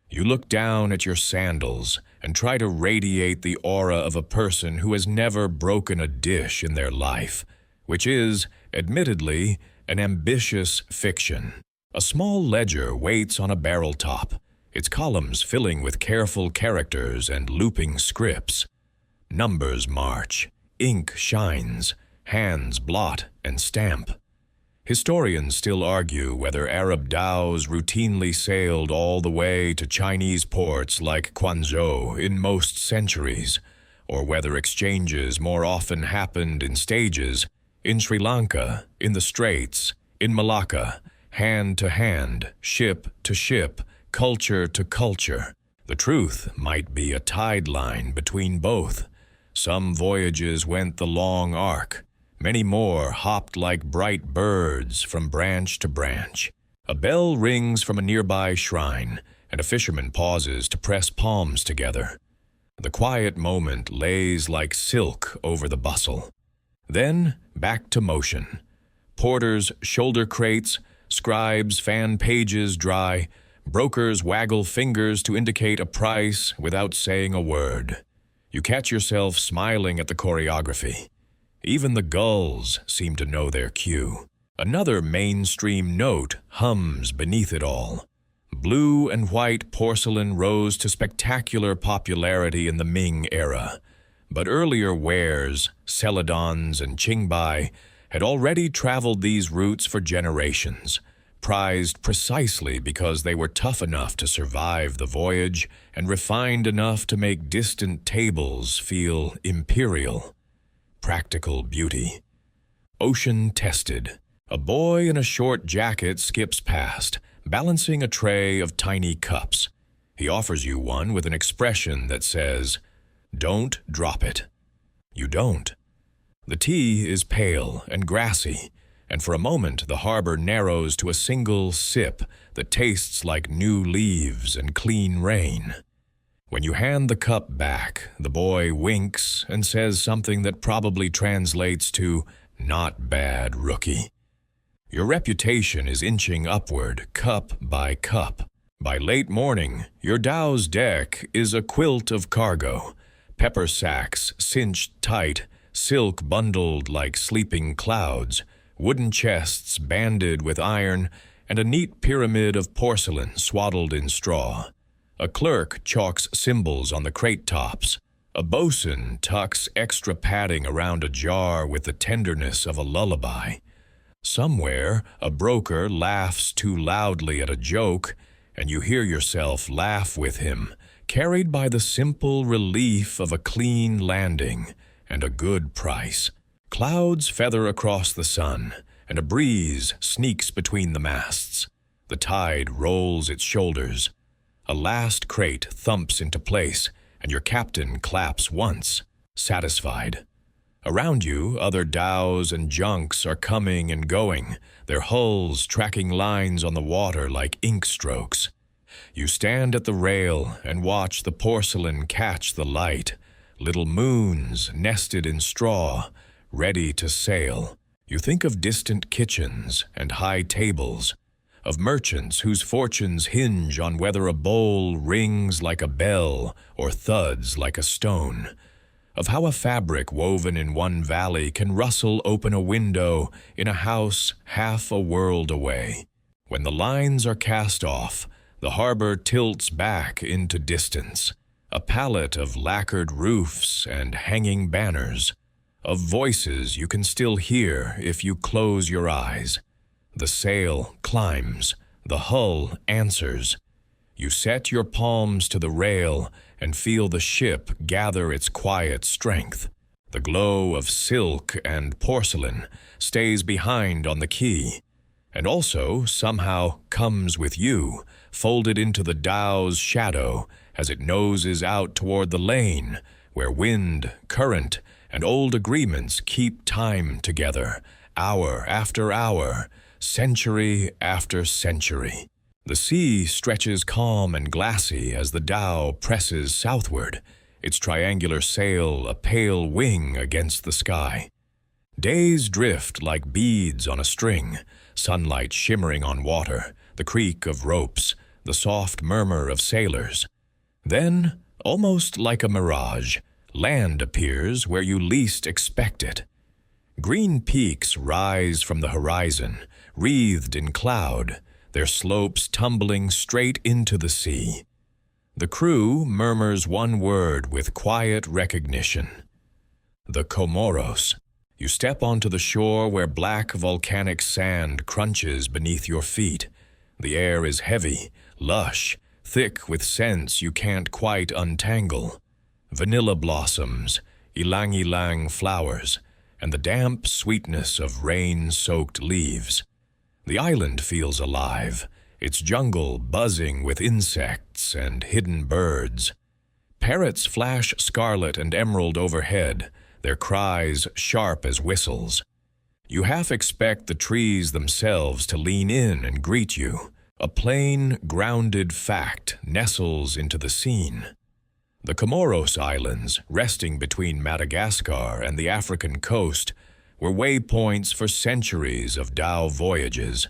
Speaker 1: You look down at your sandals and try to radiate the aura of a person who has never broken a dish in their life, which is, admittedly, an ambitious fiction. A small ledger waits on a barrel top, its columns filling with careful characters and looping scripts. Numbers march, ink shines, hands blot and stamp. Historians still argue whether Arab dhows routinely sailed all the way to Chinese ports like Quanzhou in most centuries, or whether exchanges more often happened in stages, in Sri Lanka, in the Straits, in Malacca, hand to hand, ship to ship, culture to culture. The truth might be a tide line between both. Some voyages went the long arc. Many more hopped like bright birds from branch to branch. A bell rings from a nearby shrine, and a fisherman pauses to press palms together. The quiet moment lays like silk over the bustle. Then, back to motion. Porters shoulder crates, scribes fan pages dry, brokers waggle fingers to indicate a price without saying a word. You catch yourself smiling at the choreography. Even the gulls seem to know their cue. Another mainstream note hums beneath it all. Blue and white porcelain rose to spectacular popularity in the Ming era, but earlier wares, celadons and qingbai, had already traveled these routes for generations, prized precisely because they were tough enough to survive the voyage and refined enough to make distant tables feel imperial. Practical beauty. Ocean tested. A boy in a short jacket skips past, balancing a tray of tiny cups. He offers you one with an expression that says, "Don't drop it." You don't. The tea is pale and grassy, and for a moment the harbor narrows to a single sip that tastes like new leaves and clean rain. When you hand the cup back, the boy winks and says something that probably translates to, "Not bad, rookie." Your reputation is inching upward, cup by cup. By late morning, your Dhow's deck is a quilt of cargo, pepper sacks cinched tight, silk bundled like sleeping clouds, wooden chests banded with iron, and a neat pyramid of porcelain swaddled in straw. A clerk chalks symbols on the crate tops. A bosun tucks extra padding around a jar with the tenderness of a lullaby. Somewhere, a broker laughs too loudly at a joke, and you hear yourself laugh with him, carried by the simple relief of a clean landing and a good price. Clouds feather across the sun, and a breeze sneaks between the masts. The tide rolls its shoulders. A last crate thumps into place, and your captain claps once, satisfied. Around you, other dhows and junks are coming and going, their hulls tracking lines on the water like ink strokes. You stand at the rail and watch the porcelain catch the light, little moons nested in straw, ready to sail. You think of distant kitchens and high tables, of merchants whose fortunes hinge on whether a bowl rings like a bell or thuds like a stone, of how a fabric woven in one valley can rustle open a window in a house half a world away. When the lines are cast off, the harbor tilts back into distance, a palette of lacquered roofs and hanging banners, of voices you can still hear if you close your eyes. The sail climbs, the hull answers. You set your palms to the rail and feel the ship gather its quiet strength. The glow of silk and porcelain stays behind on the quay, and also somehow comes with you, folded into the Dhow's shadow as it noses out toward the lane, where wind, current, and old agreements keep time together, hour after hour, century after century. The sea stretches calm and glassy as the Dhow presses southward, its triangular sail a pale wing against the sky. Days drift like beads on a string, sunlight shimmering on water, the creak of ropes, the soft murmur of sailors. Then, almost like a mirage, land appears where you least expect it. Green peaks rise from the horizon, wreathed in cloud, their slopes tumbling straight into the sea. The crew murmurs one word with quiet recognition. The Comoros. You step onto the shore where black volcanic sand crunches beneath your feet. The air is heavy, lush, thick with scents you can't quite untangle. Vanilla blossoms, ylang-ylang flowers, and the damp sweetness of rain-soaked leaves. The island feels alive, its jungle buzzing with insects and hidden birds. Parrots flash scarlet and emerald overhead, their cries sharp as whistles. You half expect the trees themselves to lean in and greet you. A plain, grounded fact nestles into the scene. The Comoros Islands, resting between Madagascar and the African coast, were waypoints for centuries of Dhow voyages.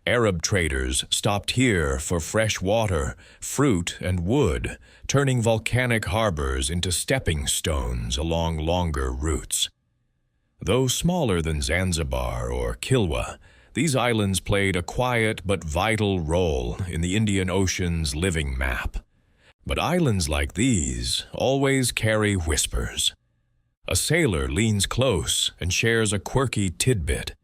Speaker 1: Arab traders stopped here for fresh water, fruit, and wood, turning volcanic harbors into stepping stones along longer routes. Though smaller than Zanzibar or Kilwa, these islands played a quiet but vital role in the Indian Ocean's living map. But islands like these always carry whispers. A sailor leans close and shares a quirky tidbit.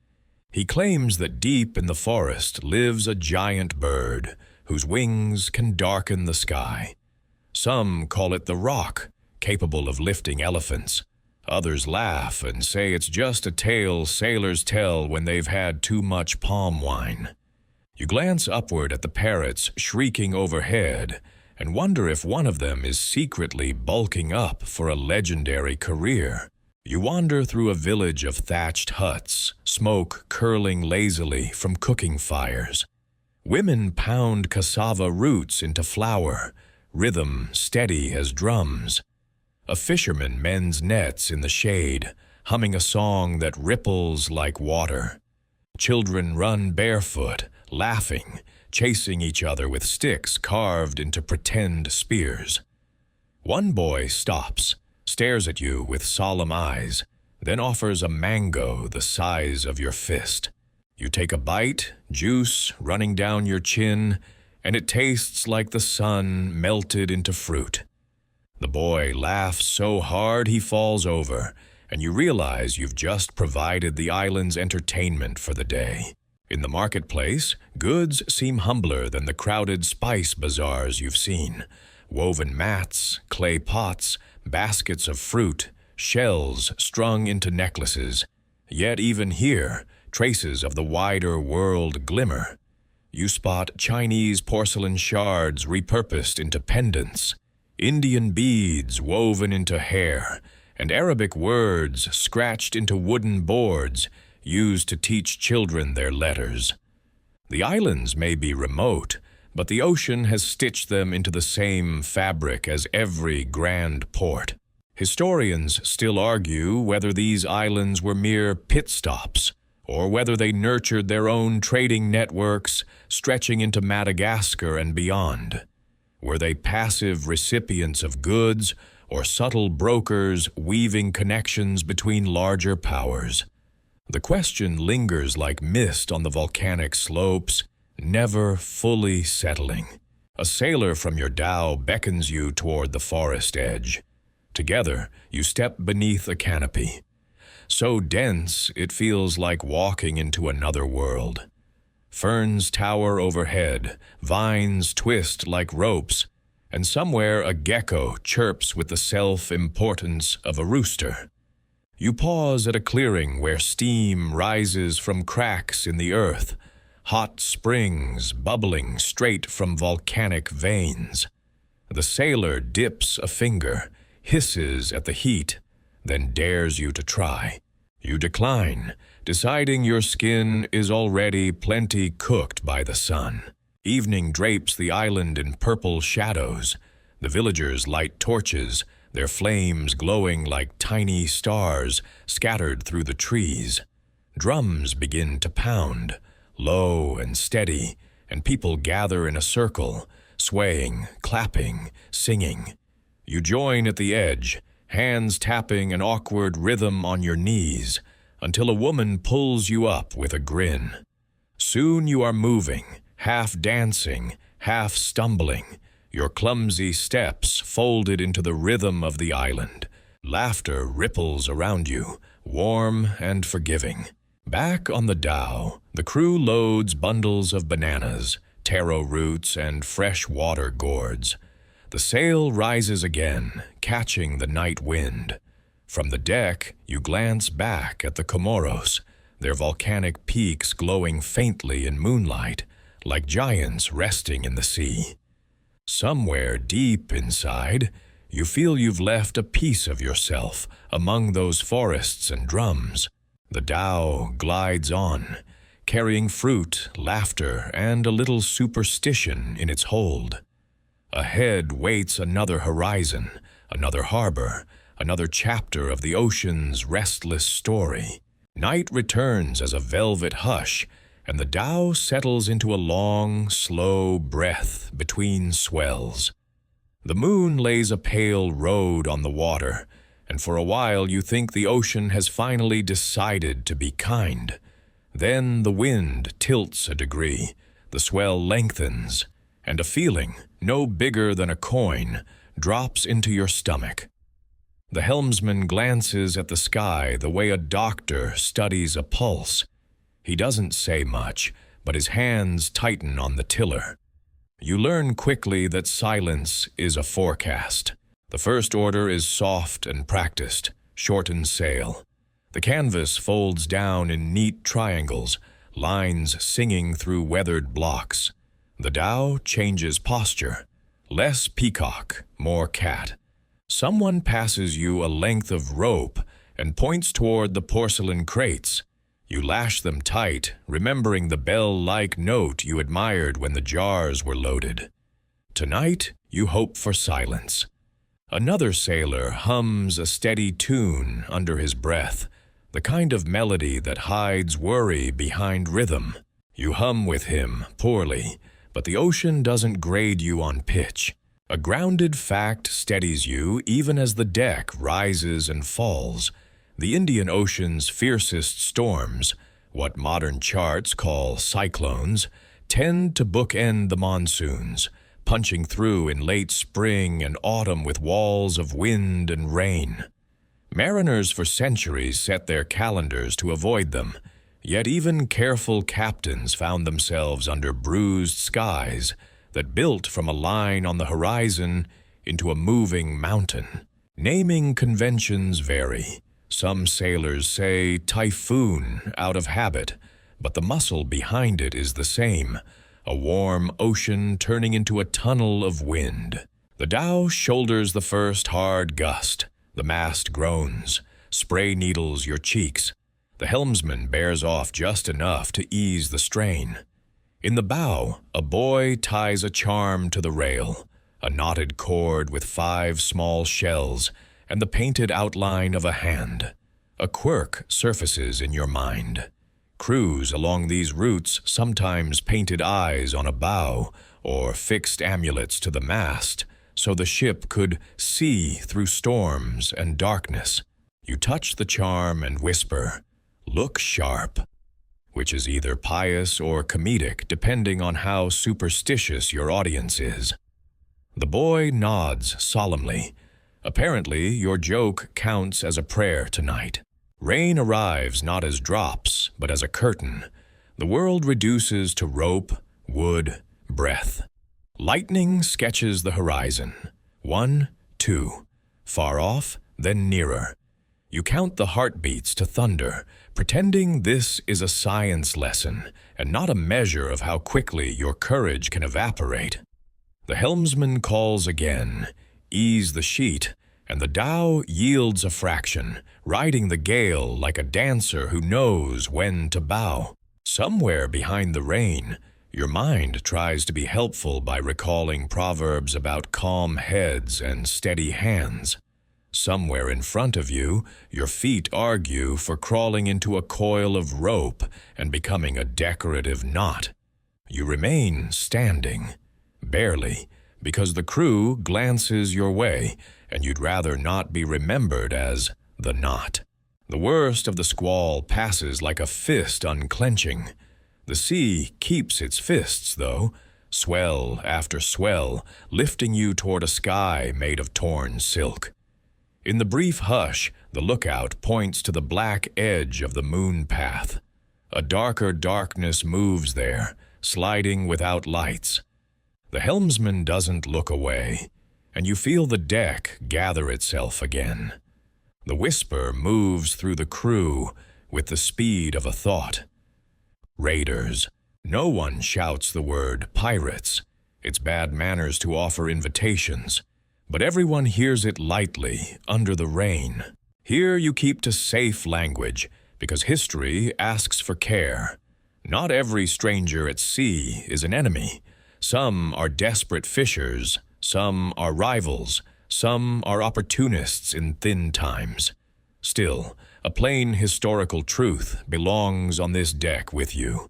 Speaker 1: He claims that deep in the forest lives a giant bird whose wings can darken the sky. Some call it the roc, capable of lifting elephants. Others laugh and say it's just a tale sailors tell when they've had too much palm wine. You glance upward at the parrots shrieking overhead and wonder if one of them is secretly bulking up for a legendary career. You wander through a village of thatched huts, smoke curling lazily from cooking fires. Women pound cassava roots into flour, rhythm steady as drums. A fisherman mends nets in the shade, humming a song that ripples like water. Children run barefoot, laughing, chasing each other with sticks carved into pretend spears. One boy stops, stares at you with solemn eyes, then offers a mango the size of your fist. You take a bite, juice running down your chin, and it tastes like the sun melted into fruit. The boy laughs so hard he falls over, and you realize you've just provided the island's entertainment for the day. In the marketplace, goods seem humbler than the crowded spice bazaars you've seen. Woven mats, clay pots, baskets of fruit, shells strung into necklaces. Yet even here, traces of the wider world glimmer. You spot Chinese porcelain shards repurposed into pendants, Indian beads woven into hair, and Arabic words scratched into wooden boards used to teach children their letters. The islands may be remote, but the ocean has stitched them into the same fabric as every grand port. Historians still argue whether these islands were mere pit stops, or whether they nurtured their own trading networks stretching into Madagascar and beyond. Were they passive recipients of goods, or subtle brokers weaving connections between larger powers? The question lingers like mist on the volcanic slopes, never fully settling. A sailor from your dhow beckons you toward the forest edge. Together, you step beneath a canopy. So dense, it feels like walking into another world. Ferns tower overhead, vines twist like ropes, and somewhere a gecko chirps with the self-importance of a rooster. You pause at a clearing where steam rises from cracks in the earth, hot springs bubbling straight from volcanic veins. The sailor dips a finger, hisses at the heat, then dares you to try. You decline, deciding your skin is already plenty cooked by the sun. Evening drapes the island in purple shadows. The villagers light torches, their flames glowing like tiny stars scattered through the trees. Drums begin to pound, low and steady, and people gather in a circle, swaying, clapping, singing. You join at the edge, hands tapping an awkward rhythm on your knees, until a woman pulls you up with a grin. Soon you are moving, half dancing, half stumbling, your clumsy steps folded into the rhythm of the island. Laughter ripples around you, warm and forgiving. Back on the dhow, the crew loads bundles of bananas, taro roots, and fresh water gourds. The sail rises again, catching the night wind. From the deck, you glance back at the Comoros, their volcanic peaks glowing faintly in moonlight, like giants resting in the sea. Somewhere deep inside, you feel you've left a piece of yourself among those forests and drums. The Dhow glides on, carrying fruit, laughter, and a little superstition in its hold. Ahead waits another horizon, another harbor, another chapter of the ocean's restless story. Night returns as a velvet hush, and the Dhow settles into a long, slow breath between swells. The moon lays a pale road on the water, and for a while you think the ocean has finally decided to be kind. Then the wind tilts a degree, the swell lengthens, and a feeling, no bigger than a coin, drops into your stomach. The helmsman glances at the sky the way a doctor studies a pulse. He doesn't say much, but his hands tighten on the tiller. You learn quickly that silence is a forecast. The first order is soft and practiced, shorten sail. The canvas folds down in neat triangles, lines singing through weathered blocks. The Dhow changes posture. Less peacock, more cat. Someone passes you a length of rope and points toward the porcelain crates. You lash them tight, remembering the bell-like note you admired when the jars were loaded. Tonight, you hope for silence. Another sailor hums a steady tune under his breath, the kind of melody that hides worry behind rhythm. You hum with him, poorly, but the ocean doesn't grade you on pitch. A grounded fact steadies you even as the deck rises and falls. The Indian Ocean's fiercest storms, what modern charts call cyclones, tend to bookend the monsoons, punching through in late spring and autumn with walls of wind and rain. Mariners for centuries set their calendars to avoid them, yet even careful captains found themselves under bruised skies that built from a line on the horizon into a moving mountain. Naming conventions vary. Some sailors say typhoon out of habit, but the muscle behind it is the same, a warm ocean turning into a tunnel of wind. The Dhow shoulders the first hard gust. The mast groans, spray needles your cheeks. The helmsman bears off just enough to ease the strain. In the bow, a boy ties a charm to the rail, a knotted cord with 5 small shells and the painted outline of a hand. A quirk surfaces in your mind. Crews along these routes sometimes painted eyes on a bow or fixed amulets to the mast so the ship could see through storms and darkness. You touch the charm and whisper, "Look sharp," which is either pious or comedic depending on how superstitious your audience is. The boy nods solemnly. Apparently, your joke counts as a prayer tonight. Rain arrives not as drops, but as a curtain. The world reduces to rope, wood, breath. Lightning sketches the horizon. 1, 2. Far off, then nearer. You count the heartbeats to thunder, pretending this is a science lesson and not a measure of how quickly your courage can evaporate. The helmsman calls again, "Ease the sheet," and the Dhow yields a fraction, riding the gale like a dancer who knows when to bow. Somewhere behind the rain, your mind tries to be helpful by recalling proverbs about calm heads and steady hands. Somewhere in front of you, your feet argue for crawling into a coil of rope and becoming a decorative knot. You remain standing, barely, because the crew glances your way and you'd rather not be remembered as the knot. The worst of the squall passes like a fist unclenching. The sea keeps its fists, though, swell after swell, lifting you toward a sky made of torn silk. In the brief hush, the lookout points to the black edge of the moon path. A darker darkness moves there, sliding without lights. The helmsman doesn't look away, and you feel the deck gather itself again. The whisper moves through the crew with the speed of a thought. Raiders, No one shouts the word pirates. It's bad manners to offer invitations, but everyone hears it lightly under the rain. Here you keep to safe language, because history asks for care. Not every stranger at sea is an enemy. Some are desperate fishers, some are rivals, some are opportunists in thin times. Still, a plain historical truth belongs on this deck with you.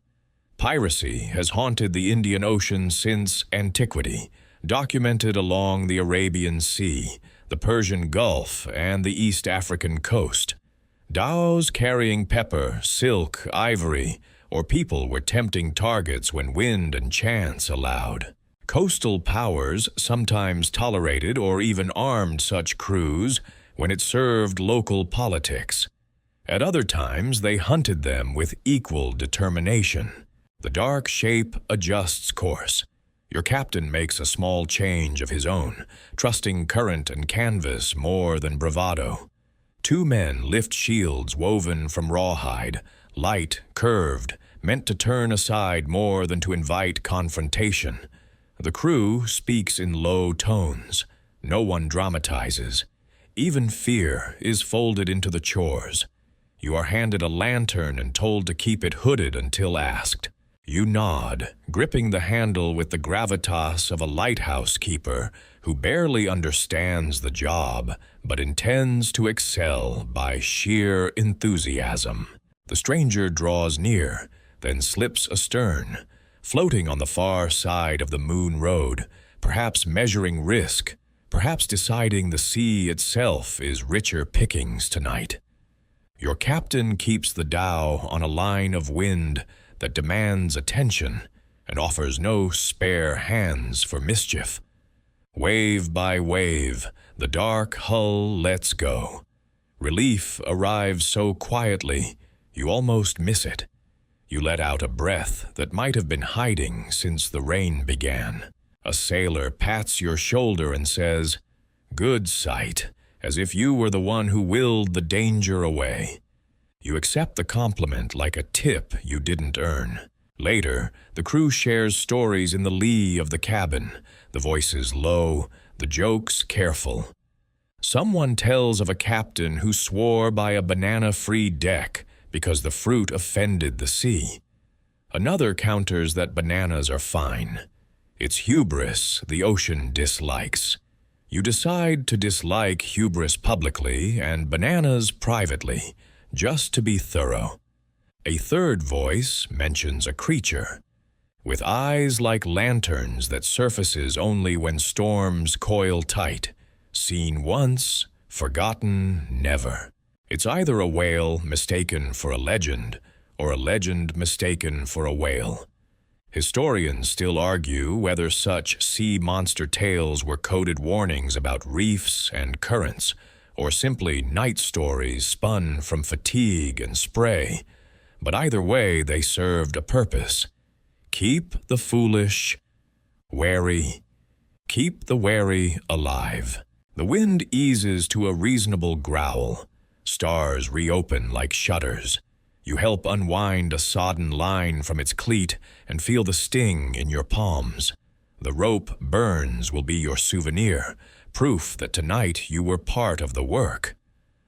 Speaker 1: Piracy has haunted the Indian Ocean since antiquity, documented along the Arabian Sea, the Persian Gulf, and the East African coast. Dhows carrying pepper, silk, ivory, or people were tempting targets when wind and chance allowed. Coastal powers sometimes tolerated or even armed such crews when it served local politics. At other times, they hunted them with equal determination. The dark shape adjusts course. Your captain makes a small change of his own, trusting current and canvas more than bravado. Two men lift shields woven from rawhide, light, curved, meant to turn aside more than to invite confrontation. The crew speaks in low tones. No one dramatizes. Even fear is folded into the chores. You are handed a lantern and told to keep it hooded until asked. You nod, gripping the handle with the gravitas of a lighthouse keeper who barely understands the job, but intends to excel by sheer enthusiasm. The stranger draws near, then slips astern, floating on the far side of the moon road, perhaps measuring risk, perhaps deciding the sea itself is richer pickings tonight. Your captain keeps the Dhow on a line of wind that demands attention and offers no spare hands for mischief. Wave by wave, the dark hull lets go. Relief arrives so quietly, you almost miss it. You let out a breath that might have been hiding since the rain began. A sailor pats your shoulder and says, "Good sight," as if you were the one who willed the danger away. You accept the compliment like a tip you didn't earn. Later, the crew shares stories in the lee of the cabin, the voices low, the jokes careful. Someone tells of a captain who swore by a banana-free deck because the fruit offended the sea. Another counters that bananas are fine. It's hubris the ocean dislikes. You decide to dislike hubris publicly and bananas privately, just to be thorough. A third voice mentions a creature, with eyes like lanterns that surfaces only when storms coil tight. Seen once, forgotten never. It's either a whale mistaken for a legend, or a legend mistaken for a whale. Historians still argue whether such sea monster tales were coded warnings about reefs and currents, or simply night stories spun from fatigue and spray. But either way, they served a purpose. Keep the foolish wary. Keep the wary alive. The wind eases to a reasonable growl. Stars reopen like shutters. You help unwind a sodden line from its cleat and feel the sting in your palms. The rope burns will be your souvenir, proof that tonight you were part of the work.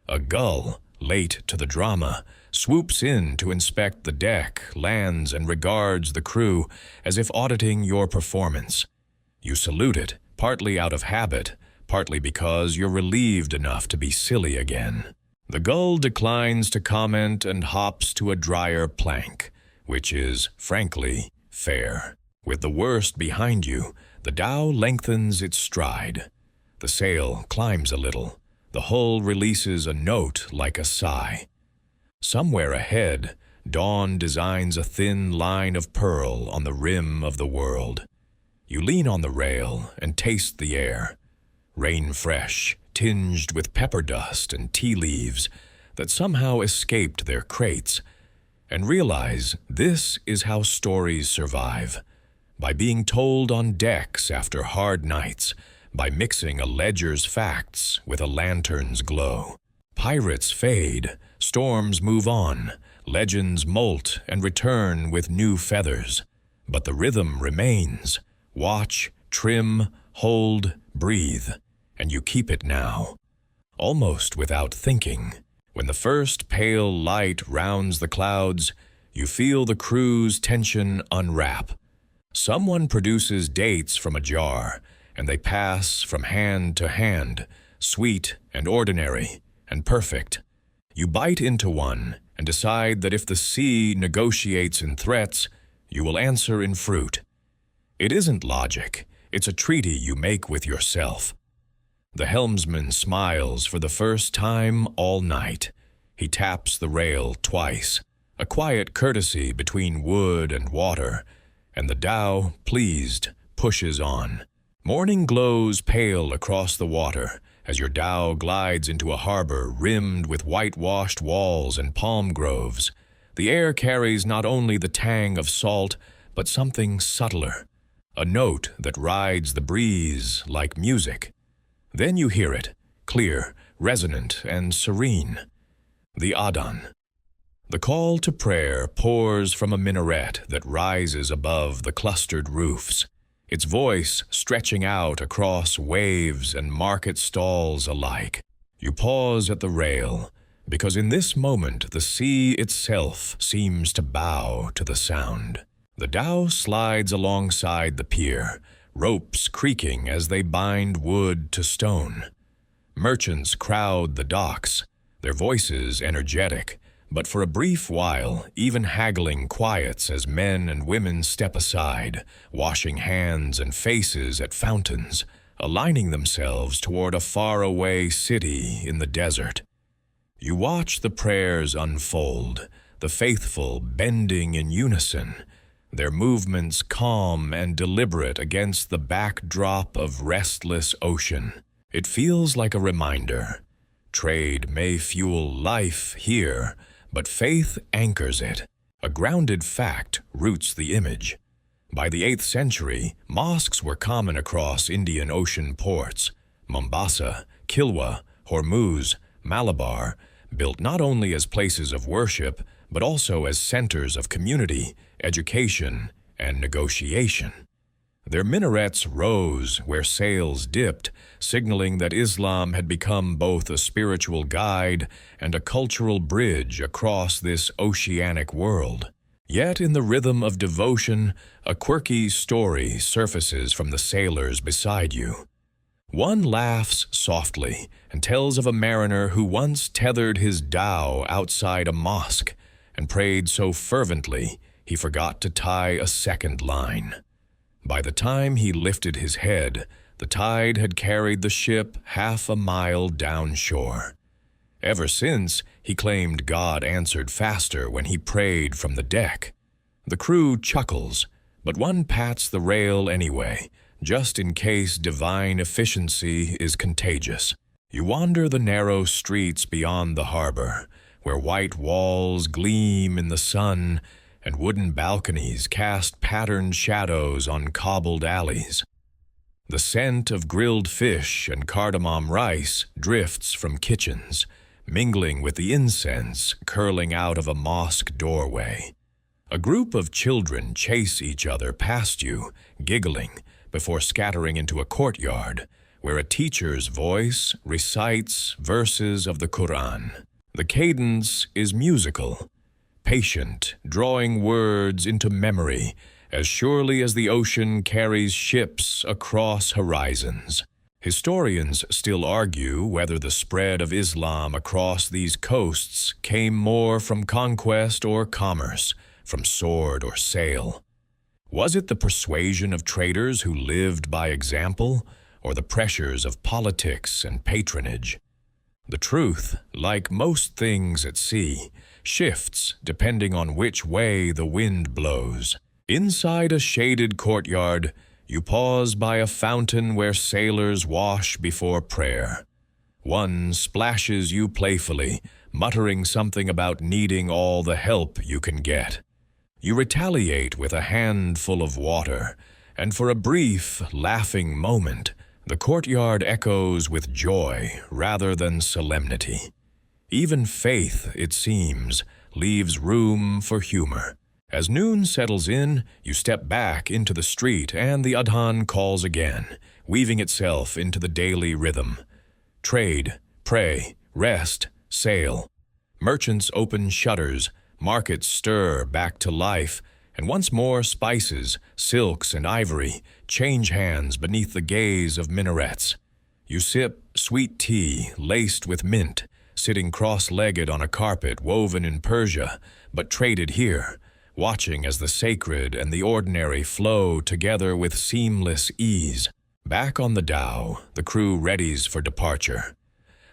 Speaker 1: A gull, late to the drama, swoops in to inspect the deck, lands, and regards the crew as if auditing your performance. You salute it, partly out of habit, partly because you're relieved enough to be silly again. The gull declines to comment and hops to a drier plank, which is, frankly, fair. With the worst behind you, the Dhow lengthens its stride. The sail climbs a little. The hull releases a note like a sigh. Somewhere ahead, dawn designs a thin line of pearl on the rim of the world. You lean on the rail and taste the air. Rain fresh, tinged with pepper dust and tea leaves that somehow escaped their crates, and realize this is how stories survive, by being told on decks after hard nights, by mixing a ledger's facts with a lantern's glow. Pirates fade, storms move on, legends molt and return with new feathers. But the rhythm remains. Watch, trim, hold, breathe, and you keep it now, almost without thinking. When the first pale light rounds the clouds, you feel the crew's tension unwrap. Someone produces dates from a jar, and they pass from hand to hand, sweet and ordinary and perfect. You bite into one and decide that if the sea negotiates in threats, you will answer in fruit. It isn't logic, it's a treaty you make with yourself. The helmsman smiles for the first time all night. He taps the rail twice, a quiet courtesy between wood and water, and the Dhow, pleased, pushes on. Morning glows pale across the water as your dhow glides into a harbor rimmed with whitewashed walls and palm groves. The air carries not only the tang of salt, but something subtler, a note that rides the breeze like music. Then you hear it, clear, resonant, and serene. The Adhan. The call to prayer pours from a minaret that rises above the clustered roofs, its voice stretching out across waves and market stalls alike. You pause at the rail, because in this moment the sea itself seems to bow to the sound. The dhow slides alongside the pier, ropes creaking as they bind wood to stone. Merchants crowd the docks, their voices energetic, but for a brief while, even haggling quiets as men and women step aside, washing hands and faces at fountains, aligning themselves toward a faraway city in the desert. You watch the prayers unfold, the faithful bending in unison, their movements calm and deliberate against the backdrop of restless ocean. It feels like a reminder. Trade may fuel life here, but faith anchors it. A grounded fact roots the image. By the 8th century, mosques were common across Indian Ocean ports. Mombasa, Kilwa, Hormuz, Malabar, built not only as places of worship, but also as centers of community, education, and negotiation. Their minarets rose where sails dipped, signaling that Islam had become both a spiritual guide and a cultural bridge across this oceanic world. Yet in the rhythm of devotion, a quirky story surfaces from the sailors beside you. One laughs softly and tells of a mariner who once tethered his dhow outside a mosque and prayed so fervently he forgot to tie a second line. By the time he lifted his head, the tide had carried the ship half a mile downshore. Ever since, he claimed God answered faster when he prayed from the deck. The crew chuckles, but one pats the rail anyway, just in case divine efficiency is contagious. You wander the narrow streets beyond the harbor, where white walls gleam in the sun and wooden balconies cast patterned shadows on cobbled alleys. The scent of grilled fish and cardamom rice drifts from kitchens, mingling with the incense curling out of a mosque doorway. A group of children chase each other past you, giggling, before scattering into a courtyard, where a teacher's voice recites verses of the Quran. The cadence is musical, patient, drawing words into memory as surely as the ocean carries ships across horizons. Historians still argue whether the spread of Islam across these coasts came more from conquest or commerce, from sword or sail. Was it the persuasion of traders who lived by example, or the pressures of politics and patronage? The truth, like most things at sea, shifts depending on which way the wind blows. Inside a shaded courtyard, you pause by a fountain where sailors wash before prayer. One splashes you playfully, muttering something about needing all the help you can get. You retaliate with a handful of water, and for a brief, laughing moment, the courtyard echoes with joy rather than solemnity. Even faith, it seems, leaves room for humor. As noon settles in, you step back into the street and the adhan calls again, weaving itself into the daily rhythm. Trade, pray, rest, sail. Merchants open shutters, markets stir back to life, and once more spices, silks, and ivory change hands beneath the gaze of minarets. You sip sweet tea laced with mint, sitting cross-legged on a carpet woven in Persia, but traded here, watching as the sacred and the ordinary flow together with seamless ease. Back on the Dhow, the crew readies for departure.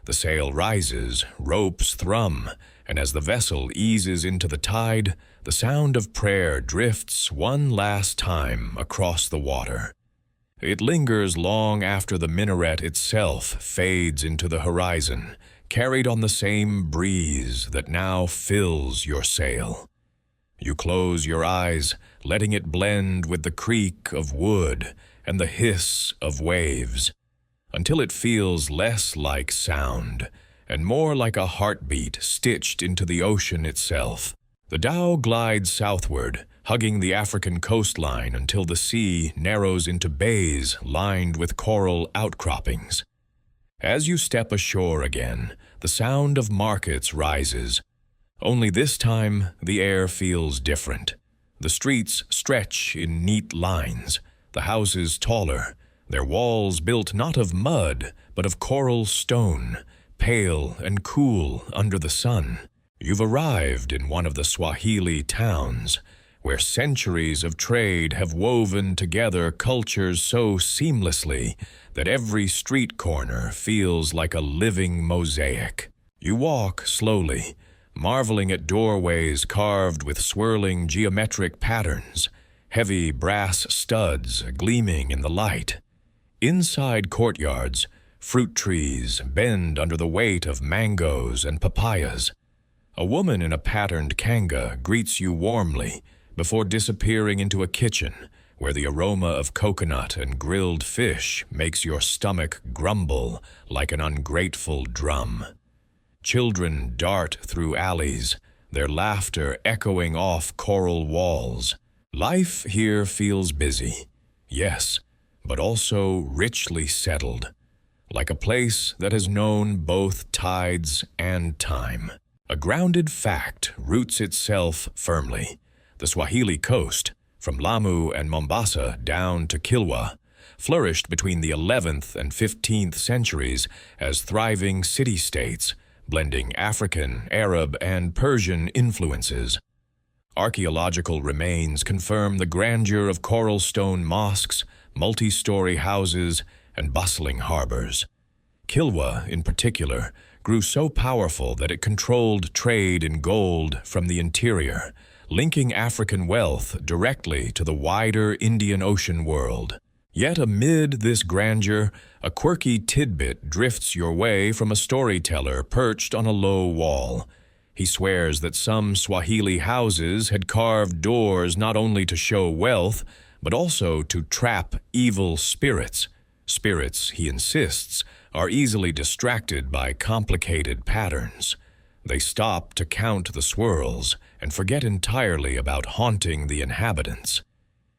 Speaker 1: The sail rises, ropes thrum, and as the vessel eases into the tide, the sound of prayer drifts one last time across the water. It lingers long after the minaret itself fades into the horizon, carried on the same breeze that now fills your sail. You close your eyes, letting it blend with the creak of wood and the hiss of waves, until it feels less like sound and more like a heartbeat stitched into the ocean itself. The Dhow glides southward, hugging the African coastline until the sea narrows into bays lined with coral outcroppings. As you step ashore again, the sound of markets rises. Only this time, the air feels different. The streets stretch in neat lines, the houses taller, their walls built not of mud, but of coral stone, pale and cool under the sun. You've arrived in one of the Swahili towns, where centuries of trade have woven together cultures so seamlessly that every street corner feels like a living mosaic. You walk slowly, marveling at doorways carved with swirling geometric patterns, heavy brass studs gleaming in the light. Inside courtyards, fruit trees bend under the weight of mangoes and papayas. A woman in a patterned kanga greets you warmly before disappearing into a kitchen where the aroma of coconut and grilled fish makes your stomach grumble like an ungrateful drum. Children dart through alleys, their laughter echoing off coral walls. Life here feels busy, yes, but also richly settled, like a place that has known both tides and time. A grounded fact roots itself firmly. The Swahili coast, from Lamu and Mombasa down to Kilwa, flourished between the 11th and 15th centuries as thriving city-states, blending African, Arab, and Persian influences. Archaeological remains confirm the grandeur of coral stone mosques, multi-story houses, and bustling harbors. Kilwa, in particular, grew so powerful that it controlled trade in gold from the interior, linking African wealth directly to the wider Indian Ocean world. Yet amid this grandeur, a quirky tidbit drifts your way from a storyteller perched on a low wall. He swears that some Swahili houses had carved doors not only to show wealth, but also to trap evil spirits. Spirits, he insists, are easily distracted by complicated patterns. They stop to count the swirls and forget entirely about haunting the inhabitants.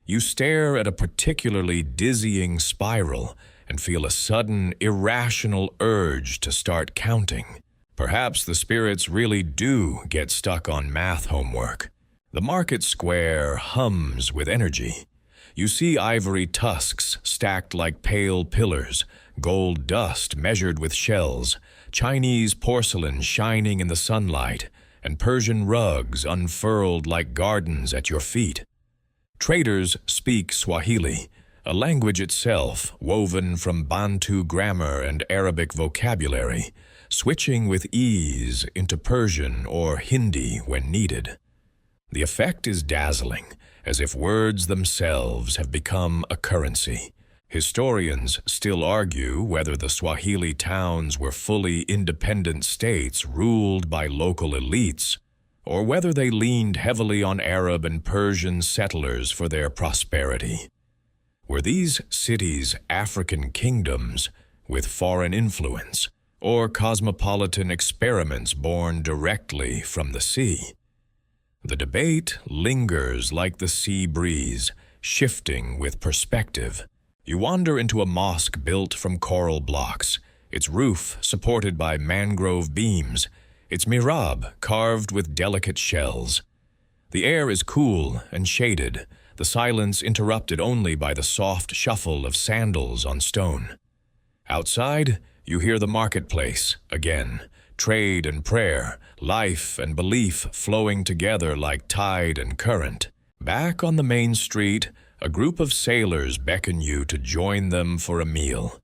Speaker 1: You stare at a particularly dizzying spiral and feel a sudden, irrational urge to start counting. Perhaps the spirits really do get stuck on math homework. The market square hums with energy. You see ivory tusks stacked like pale pillars, gold dust measured with shells, Chinese porcelain shining in the sunlight, and Persian rugs unfurled like gardens at your feet. Traders speak Swahili, a language itself woven from Bantu grammar and Arabic vocabulary, switching with ease into Persian or Hindi when needed. The effect is dazzling, as if words themselves have become a currency. Historians still argue whether the Swahili towns were fully independent states ruled by local elites, or whether they leaned heavily on Arab and Persian settlers for their prosperity. Were these cities African kingdoms with foreign influence, or cosmopolitan experiments born directly from the sea? The debate lingers like the sea breeze, shifting with perspective. You wander into a mosque built from coral blocks, its roof supported by mangrove beams, its mihrab carved with delicate shells. The air is cool and shaded, the silence interrupted only by the soft shuffle of sandals on stone. Outside, you hear the marketplace again, trade and prayer, life and belief flowing together like tide and current. Back on the main street, a group of sailors beckon you to join them for a meal.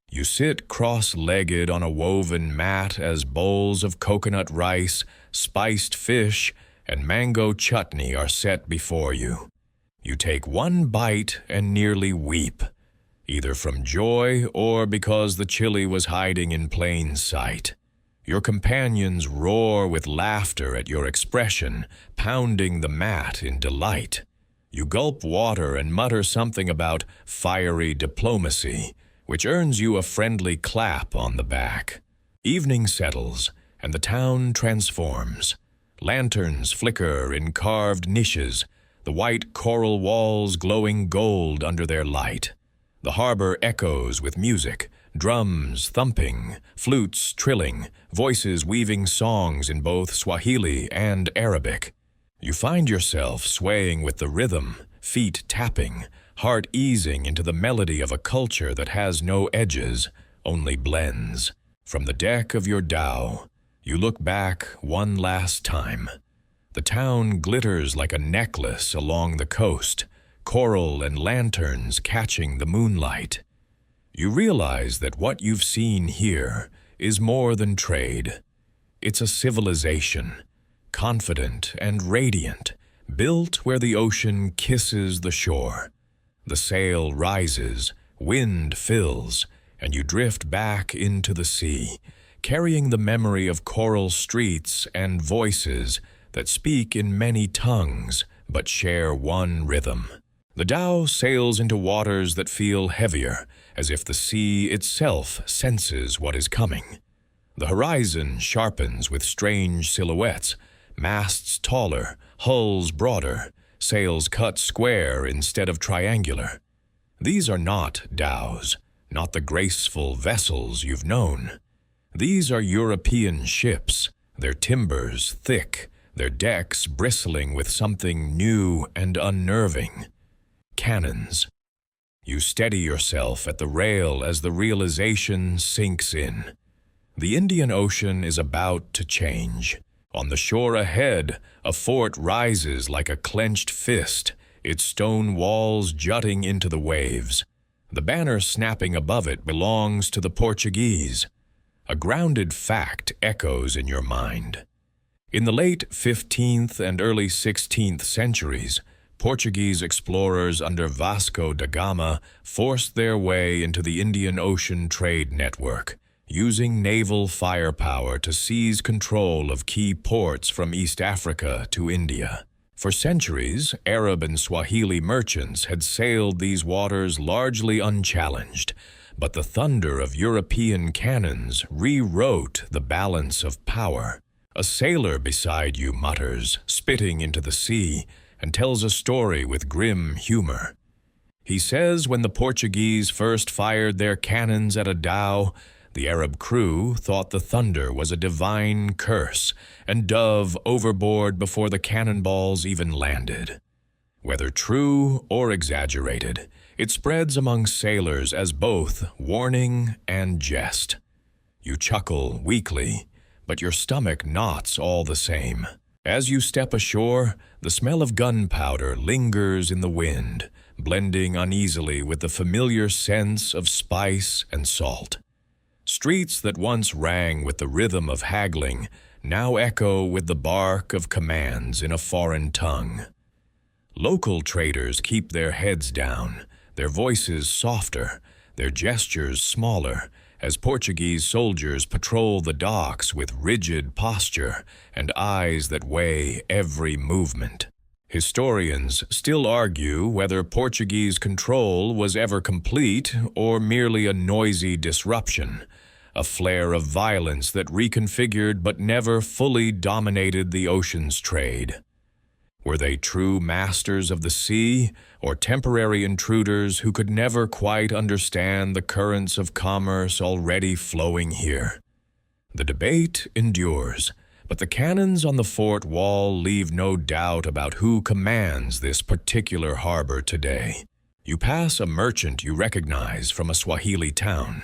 Speaker 1: You sit cross-legged on a woven mat as bowls of coconut rice, spiced fish, and mango chutney are set before you. You take one bite and nearly weep, either from joy or because the chili was hiding in plain sight. Your companions roar with laughter at your expression, pounding the mat in delight. You gulp water and mutter something about fiery diplomacy, which earns you a friendly clap on the back. Evening settles, and the town transforms. Lanterns flicker in carved niches, the white coral walls glowing gold under their light. The harbor echoes with music, drums thumping, flutes trilling, voices weaving songs in both Swahili and Arabic. You find yourself swaying with the rhythm, feet tapping, heart easing into the melody of a culture that has no edges, only blends. From the deck of your dhow, you look back one last time. The town glitters like a necklace along the coast, coral and lanterns catching the moonlight. You realize that what you've seen here is more than trade. It's a civilization, confident and radiant, built where the ocean kisses the shore. The sail rises, wind fills, and you drift back into the sea, carrying the memory of coral streets and voices that speak in many tongues but share one rhythm. The dhow sails into waters that feel heavier, as if the sea itself senses what is coming. The horizon sharpens with strange silhouettes, masts taller, hulls broader, sails cut square instead of triangular. These are not dhows, not the graceful vessels you've known. These are European ships, their timbers thick, their decks bristling with something new and unnerving. Cannons. You steady yourself at the rail as the realization sinks in. The Indian Ocean is about to change. On the shore ahead, a fort rises like a clenched fist, its stone walls jutting into the waves. The banner snapping above it belongs to the Portuguese. A grounded fact echoes in your mind. In the late 15th and early 16th centuries, Portuguese explorers under Vasco da Gama forced their way into the Indian Ocean trade network, using naval firepower to seize control of key ports from East Africa to India. For centuries, Arab and Swahili merchants had sailed these waters largely unchallenged, but the thunder of European cannons rewrote the balance of power. A sailor beside you mutters, spitting into the sea, and tells a story with grim humor. He says when the Portuguese first fired their cannons at a dhow, the Arab crew thought the thunder was a divine curse and dove overboard before the cannonballs even landed. Whether true or exaggerated, it spreads among sailors as both warning and jest. You chuckle weakly, but your stomach knots all the same. As you step ashore, the smell of gunpowder lingers in the wind, blending uneasily with the familiar scents of spice and salt. Streets that once rang with the rhythm of haggling now echo with the bark of commands in a foreign tongue. Local traders keep their heads down, their voices softer, their gestures smaller, as Portuguese soldiers patrol the docks with rigid posture and eyes that weigh every movement. Historians still argue whether Portuguese control was ever complete or merely a noisy disruption, a flare of violence that reconfigured but never fully dominated the ocean's trade. Were they true masters of the sea, or temporary intruders who could never quite understand the currents of commerce already flowing here? The debate endures, but the cannons on the fort wall leave no doubt about who commands this particular harbor today. You pass a merchant you recognize from a Swahili town.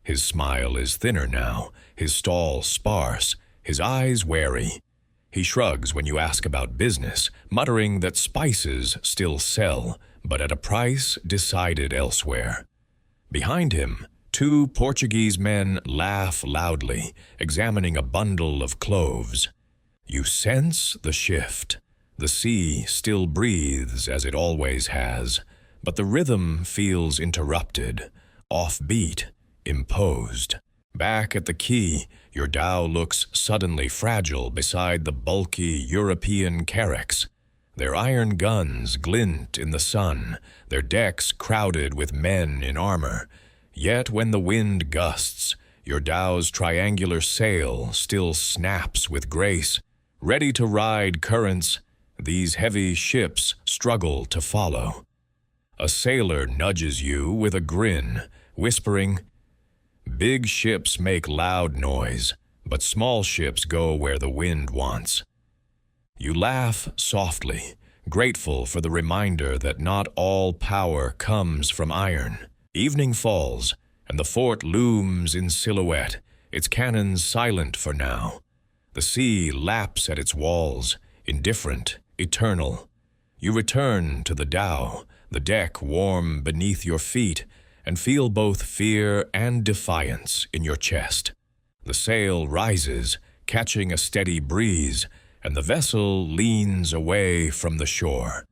Speaker 1: His smile is thinner now, his stall sparse, his eyes wary. He shrugs when you ask about business, muttering that spices still sell, but at a price decided elsewhere. Behind him, two Portuguese men laugh loudly, examining a bundle of cloves. You sense the shift. The sea still breathes as it always has, but the rhythm feels interrupted, offbeat, imposed. Back at the quay, your dhow looks suddenly fragile beside the bulky European carracks. Their iron guns glint in the sun, their decks crowded with men in armor. Yet when the wind gusts, your dhow's triangular sail still snaps with grace. Ready to ride currents, these heavy ships struggle to follow. A sailor nudges you with a grin, whispering, "Big ships make loud noise, but small ships go where the wind wants." You laugh softly, grateful for the reminder that not all power comes from iron. Evening falls, and the fort looms in silhouette, its cannons silent for now. The sea laps at its walls, indifferent, eternal. You return to the dhow, the deck warm beneath your feet, and feel both fear and defiance in your chest. The sail rises, catching a steady breeze, and the vessel leans away from the shore.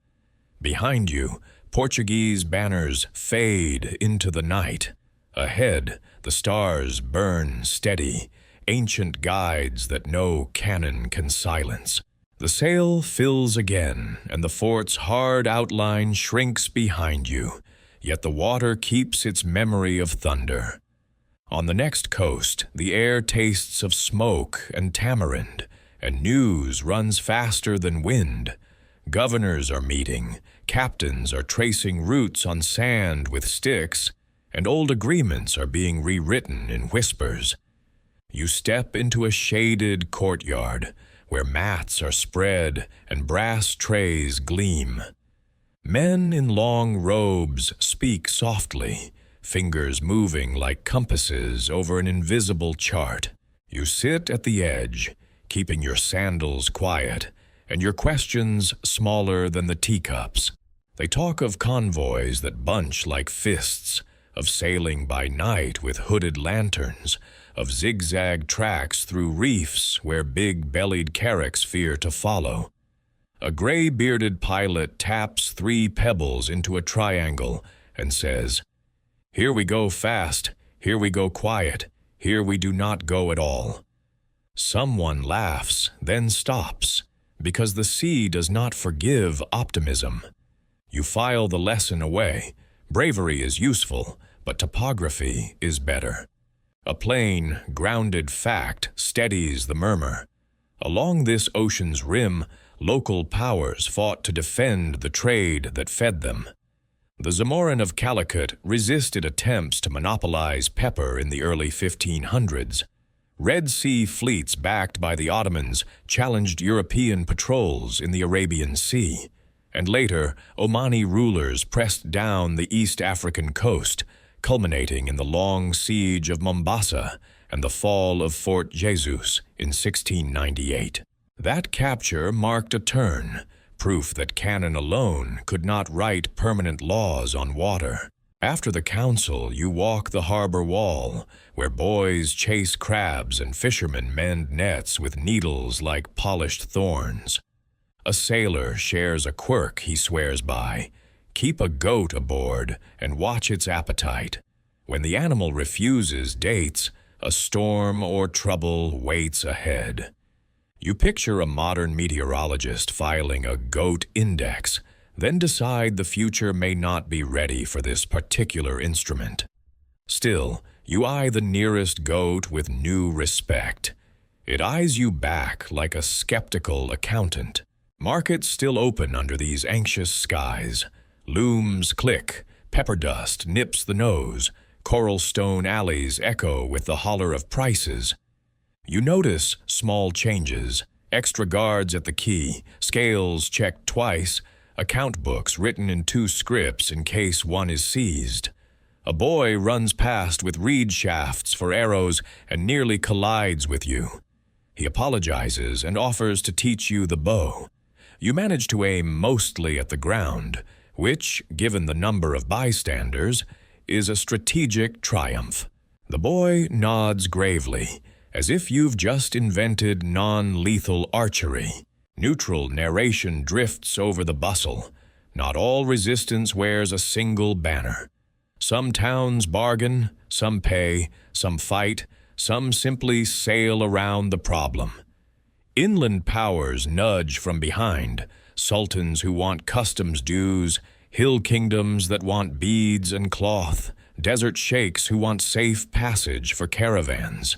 Speaker 1: Behind you, Portuguese banners fade into the night. Ahead, the stars burn steady, ancient guides that no cannon can silence. The sail fills again, and the fort's hard outline shrinks behind you, yet the water keeps its memory of thunder. On the next coast, the air tastes of smoke and tamarind, and news runs faster than wind. Governors are meeting, captains are tracing routes on sand with sticks, and old agreements are being rewritten in whispers. You step into a shaded courtyard, where mats are spread and brass trays gleam. Men in long robes speak softly, fingers moving like compasses over an invisible chart. You sit at the edge, keeping your sandals quiet, and your questions smaller than the teacups. They talk of convoys that bunch like fists, of sailing by night with hooded lanterns, of zigzag tracks through reefs where big-bellied carracks fear to follow. A gray-bearded pilot taps 3 pebbles into a triangle and says, "Here we go fast, here we go quiet, here we do not go at all." Someone laughs, then stops, because the sea does not forgive optimism. You file the lesson away. Bravery is useful, but topography is better. A plain, grounded fact steadies the murmur. Along this ocean's rim, local powers fought to defend the trade that fed them. The Zamorin of Calicut resisted attempts to monopolize pepper in the early 1500s. Red Sea fleets backed by the Ottomans challenged European patrols in the Arabian Sea. And later, Omani rulers pressed down the East African coast, culminating in the long siege of Mombasa and the fall of Fort Jesus in 1698. That capture marked a turn, proof that cannon alone could not write permanent laws on water. After the council, you walk the harbor wall, where boys chase crabs and fishermen mend nets with needles like polished thorns. A sailor shares a quirk he swears by: keep a goat aboard and watch its appetite. When the animal refuses dates, a storm or trouble waits ahead. You picture a modern meteorologist filing a goat index, then decide the future may not be ready for this particular instrument. Still, you eye the nearest goat with new respect. It eyes you back like a skeptical accountant. Markets still open under these anxious skies. Looms click, pepper dust nips the nose, coral stone alleys echo with the holler of prices. You notice small changes, extra guards at the quay, scales checked twice, account books written in 2 scripts in case one is seized. A boy runs past with reed shafts for arrows and nearly collides with you. He apologizes and offers to teach you the bow. You manage to aim mostly at the ground, which, given the number of bystanders, is a strategic triumph. The boy nods gravely, as if you've just invented non-lethal archery. Neutral narration drifts over the bustle. Not all resistance wears a single banner. Some towns bargain, some pay, some fight, some simply sail around the problem. Inland powers nudge from behind, sultans who want customs dues, hill kingdoms that want beads and cloth, desert sheikhs who want safe passage for caravans.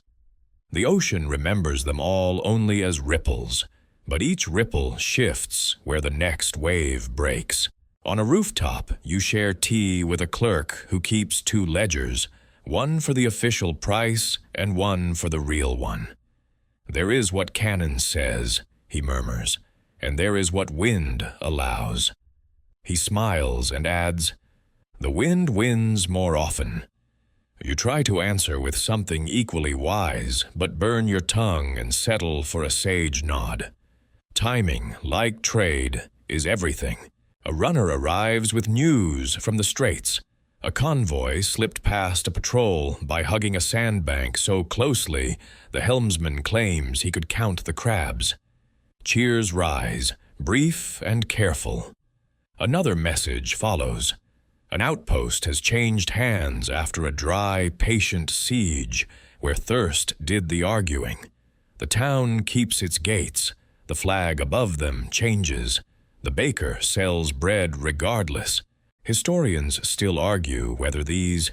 Speaker 1: The ocean remembers them all only as ripples, but each ripple shifts where the next wave breaks. On a rooftop, you share tea with a clerk who keeps 2 ledgers, one for the official price and one for the real one. There is what canon says, he murmurs, and there is what wind allows. He smiles and adds, the wind wins more often. You try to answer with something equally wise, but burn your tongue and settle for a sage nod. Timing, like trade, is everything. A runner arrives with news from the straits. A convoy slipped past a patrol by hugging a sandbank so closely the helmsman claims he could count the crabs. Cheers rise, brief and careful. Another message follows. An outpost has changed hands after a dry, patient siege where thirst did the arguing. The town keeps its gates. The flag above them changes. The baker sells bread regardless. Historians still argue whether these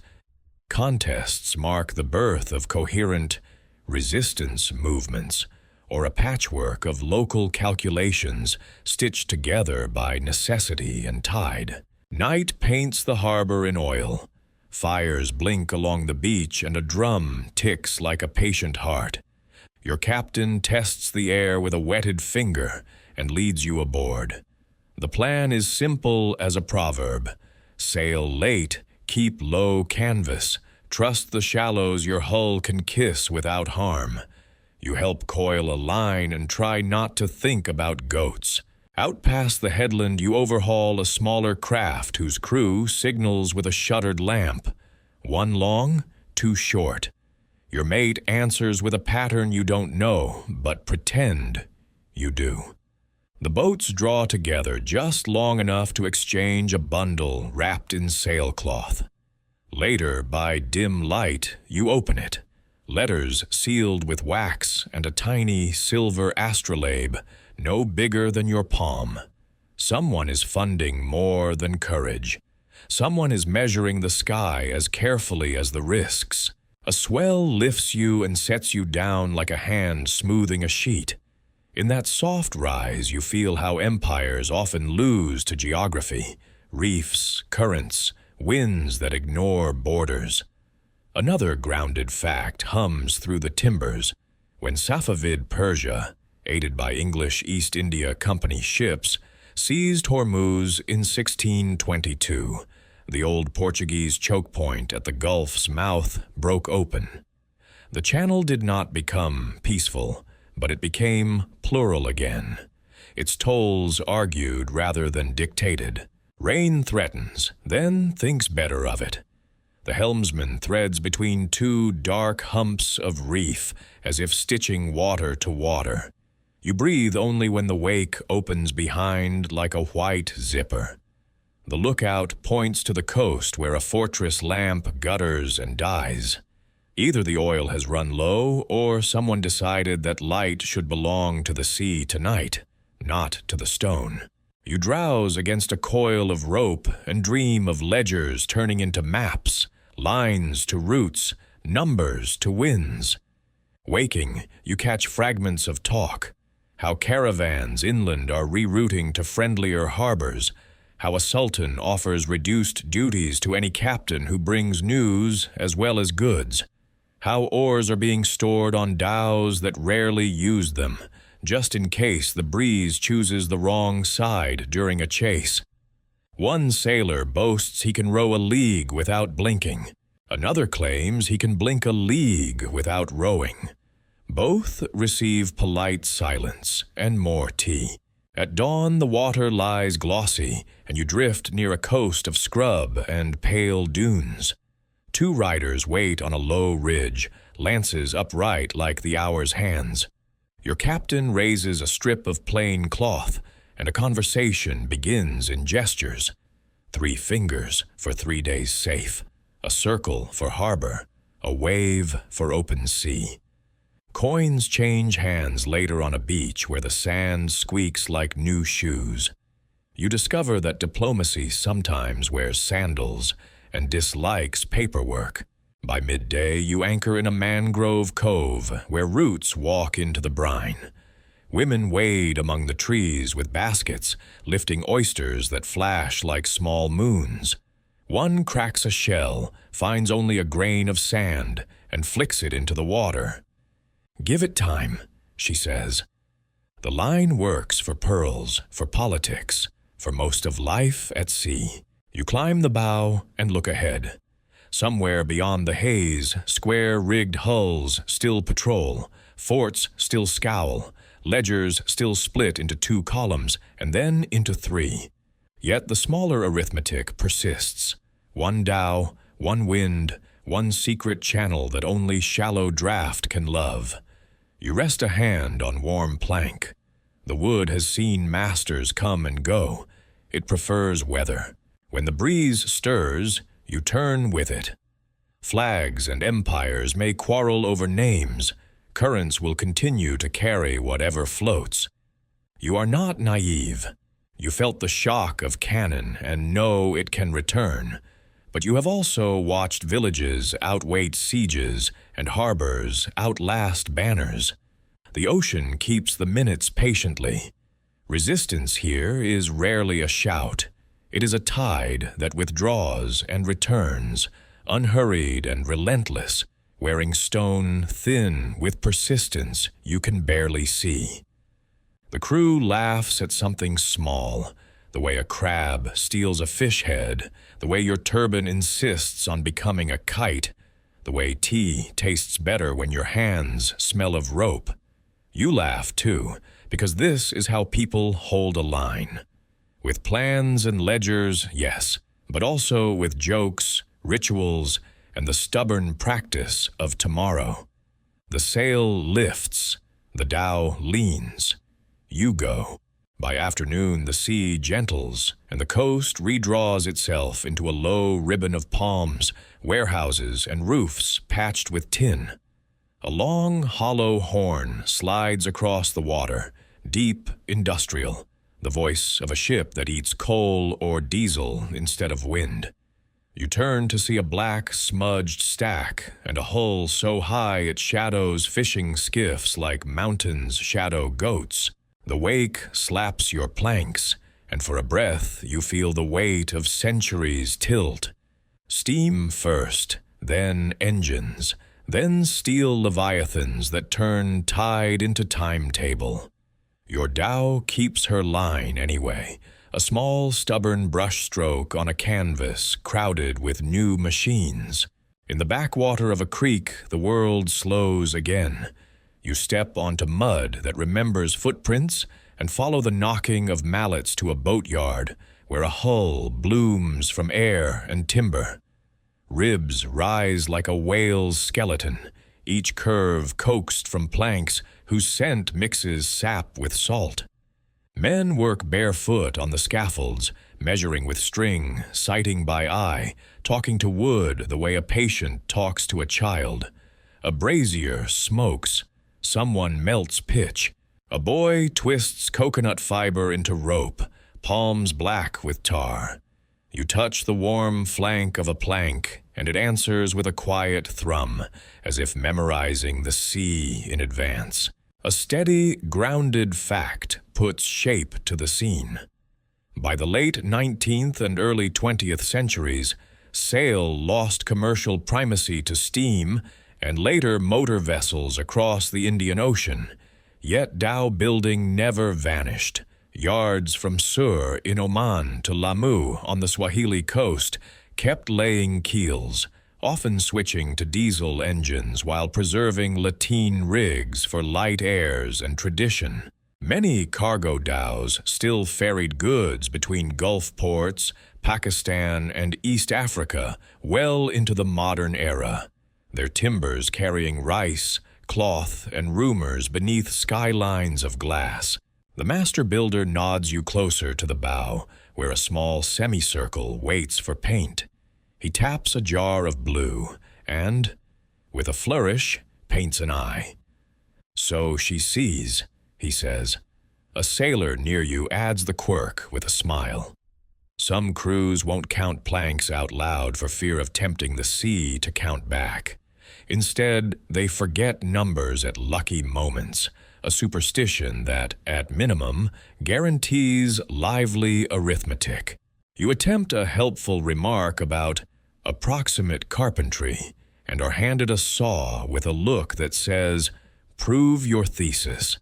Speaker 1: contests mark the birth of coherent resistance movements or a patchwork of local calculations stitched together by necessity and tide. Night paints the harbor in oil. Fires blink along the beach and a drum ticks like a patient heart. Your captain tests the air with a wetted finger and leads you aboard. The plan is simple as a proverb. Sail late, keep low canvas, trust the shallows your hull can kiss without harm. You help coil a line and try not to think about goats. Out past the headland you overhaul a smaller craft whose crew signals with a shuttered lamp. One long, 2 short. Your mate answers with a pattern you don't know, but pretend you do. The boats draw together just long enough to exchange a bundle wrapped in sailcloth. Later, by dim light, you open it. Letters sealed with wax and a tiny silver astrolabe, no bigger than your palm. Someone is funding more than courage. Someone is measuring the sky as carefully as the risks. A swell lifts you and sets you down like a hand smoothing a sheet. In that soft rise, you feel how empires often lose to geography, reefs, currents, winds that ignore borders. Another grounded fact hums through the timbers. When Safavid Persia, aided by English East India Company ships, seized Hormuz in 1622, the old Portuguese choke point at the Gulf's mouth broke open. The channel did not become peaceful, but it became plural again. Its tolls argued rather than dictated. Rain threatens, then thinks better of it. The helmsman threads between 2 dark humps of reef as if stitching water to water. You breathe only when the wake opens behind like a white zipper. The lookout points to the coast where a fortress lamp gutters and dies. Either the oil has run low or someone decided that light should belong to the sea tonight, not to the stone. You drowse against a coil of rope and dream of ledgers turning into maps, lines to routes, numbers to winds. Waking, you catch fragments of talk. how caravans inland are rerouting to friendlier harbors, how a sultan offers reduced duties to any captain who brings news as well as goods, how oars are being stored on dhows that rarely use them, just in case the breeze chooses the wrong side during a chase. One sailor boasts he can row a league without blinking. Another claims he can blink a league without rowing. Both receive polite silence and more tea. At dawn, the water lies glossy, and you drift near a coast of scrub and pale dunes. Two riders wait on a low ridge, lances upright like the hour's hands. Your captain raises a strip of plain cloth, and a conversation begins in gestures. 3 fingers for 3 days safe, a circle for harbor, a wave for open sea. Coins change hands later on a beach where the sand squeaks like new shoes. You discover that diplomacy sometimes wears sandals and dislikes paperwork. By midday, you anchor in a mangrove cove where roots walk into the brine. Women wade among the trees with baskets, lifting oysters that flash like small moons. One cracks a shell, finds only a grain of sand, and flicks it into the water. "Give it time," she says. The line works for pearls, for politics, for most of life at sea. You climb the bow and look ahead. Somewhere beyond the haze, square-rigged hulls still patrol, forts still scowl, ledgers still split into 2 columns and then into 3. Yet the smaller arithmetic persists. 1 dhow, 1 wind, 1 secret channel that only shallow draft can love. You rest a hand on warm plank. The wood has seen masters come and go. It prefers weather. When the breeze stirs, you turn with it. Flags and empires may quarrel over names. Currents will continue to carry whatever floats. You are not naive. You felt the shock of cannon and know it can return. But you have also watched villages outwait sieges and harbors outlast banners. The ocean keeps the minutes patiently. Resistance here is rarely a shout. It is a tide that withdraws and returns, unhurried and relentless, wearing stone thin with persistence you can barely see. The crew laughs at something small, the way a crab steals a fish head, the way your turban insists on becoming a kite, the way tea tastes better when your hands smell of rope. You laugh too, because this is how people hold a line. With plans and ledgers, yes, but also with jokes, rituals, and the stubborn practice of tomorrow. The sail lifts, the dhow leans. You go. By afternoon, the sea gentles, and the coast redraws itself into a low ribbon of palms, warehouses, and roofs patched with tin. A long, hollow horn slides across the water, deep, industrial, the voice of a ship that eats coal or diesel instead of wind. You turn to see a black, smudged stack and a hull so high it shadows fishing skiffs like mountains shadow goats. The wake slaps your planks, and for a breath you feel the weight of centuries tilt. Steam first, then engines, then steel leviathans that turn tide into timetable. Your dhow keeps her line anyway, a small stubborn brushstroke on a canvas crowded with new machines. In the backwater of a creek, the world slows again. You step onto mud that remembers footprints and follow the knocking of mallets to a boatyard where a hull blooms from air and timber. Ribs rise like a whale's skeleton, each curve coaxed from planks whose scent mixes sap with salt. Men work barefoot on the scaffolds, measuring with string, sighting by eye, talking to wood the way a patient talks to a child. A brazier smokes. Someone melts pitch. A boy twists coconut fiber into rope, palms black with tar. You touch the warm flank of a plank, and it answers with a quiet thrum, as if memorizing the sea in advance. A steady, grounded fact puts shape to the scene. By the late 19th and early 20th centuries, sail lost commercial primacy to steam and later motor vessels across the Indian Ocean, yet dhow building never vanished. Yards from Sur in Oman to Lamu on the Swahili coast kept laying keels, often switching to diesel engines while preserving lateen rigs for light airs and tradition. Many cargo dhows still ferried goods between Gulf ports, Pakistan, and East Africa well into the modern era, their timbers carrying rice, cloth, and rumors beneath skylines of glass. The master builder nods you closer to the bow, where a small semicircle waits for paint. He taps a jar of blue and, with a flourish, paints an eye. "So she sees," he says. A sailor near you adds the quirk with a smile. Some crews won't count planks out loud for fear of tempting the sea to count back. Instead, they forget numbers at lucky moments, a superstition that, at minimum, guarantees lively arithmetic. You attempt a helpful remark about approximate carpentry and are handed a saw with a look that says, "Prove your thesis."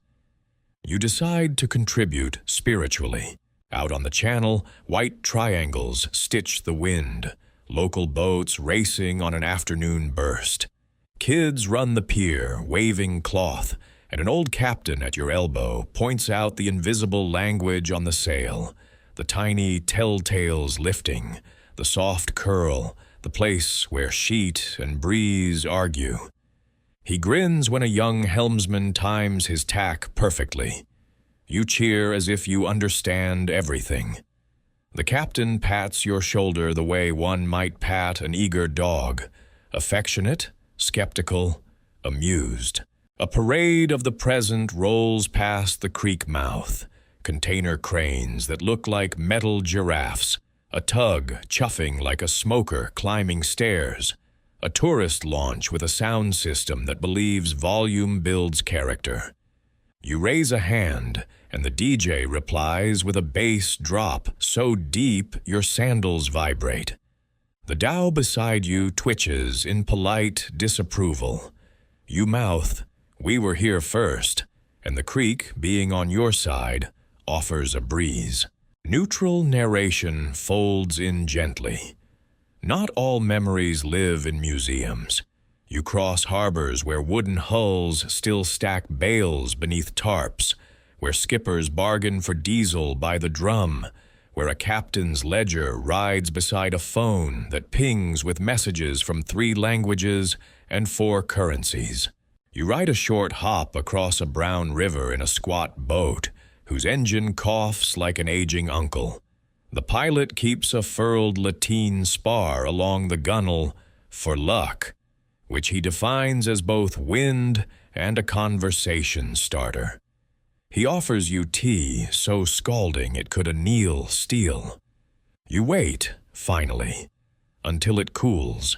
Speaker 1: You decide to contribute spiritually. Out on the channel, white triangles stitch the wind, local boats racing on an afternoon burst. Kids run the pier, waving cloth, and an old captain at your elbow points out the invisible language on the sail, the tiny telltales lifting, the soft curl, the place where sheet and breeze argue. He grins when a young helmsman times his tack perfectly. You cheer as if you understand everything. The captain pats your shoulder the way one might pat an eager dog, affectionate, skeptical, amused. A parade of the present rolls past the creek mouth, container cranes that look like metal giraffes, a tug chuffing like a smoker climbing stairs, a tourist launch with a sound system that believes volume builds character. You raise a hand, and the DJ replies with a bass drop so deep your sandals vibrate. The dhow beside you twitches in polite disapproval. You mouth, "We were here first," and the creek, being on your side, offers a breeze. Neutral narration folds in gently. Not all memories live in museums. You cross harbors where wooden hulls still stack bales beneath tarps, where skippers bargain for diesel by the drum, where a captain's ledger rides beside a phone that pings with messages from 3 languages and 4 currencies. You ride a short hop across a brown river in a squat boat, whose engine coughs like an aging uncle. The pilot keeps a furled lateen spar along the gunwale for luck, which he defines as both wind and a conversation starter. He offers you tea so scalding it could anneal steel. You wait, finally, until it cools.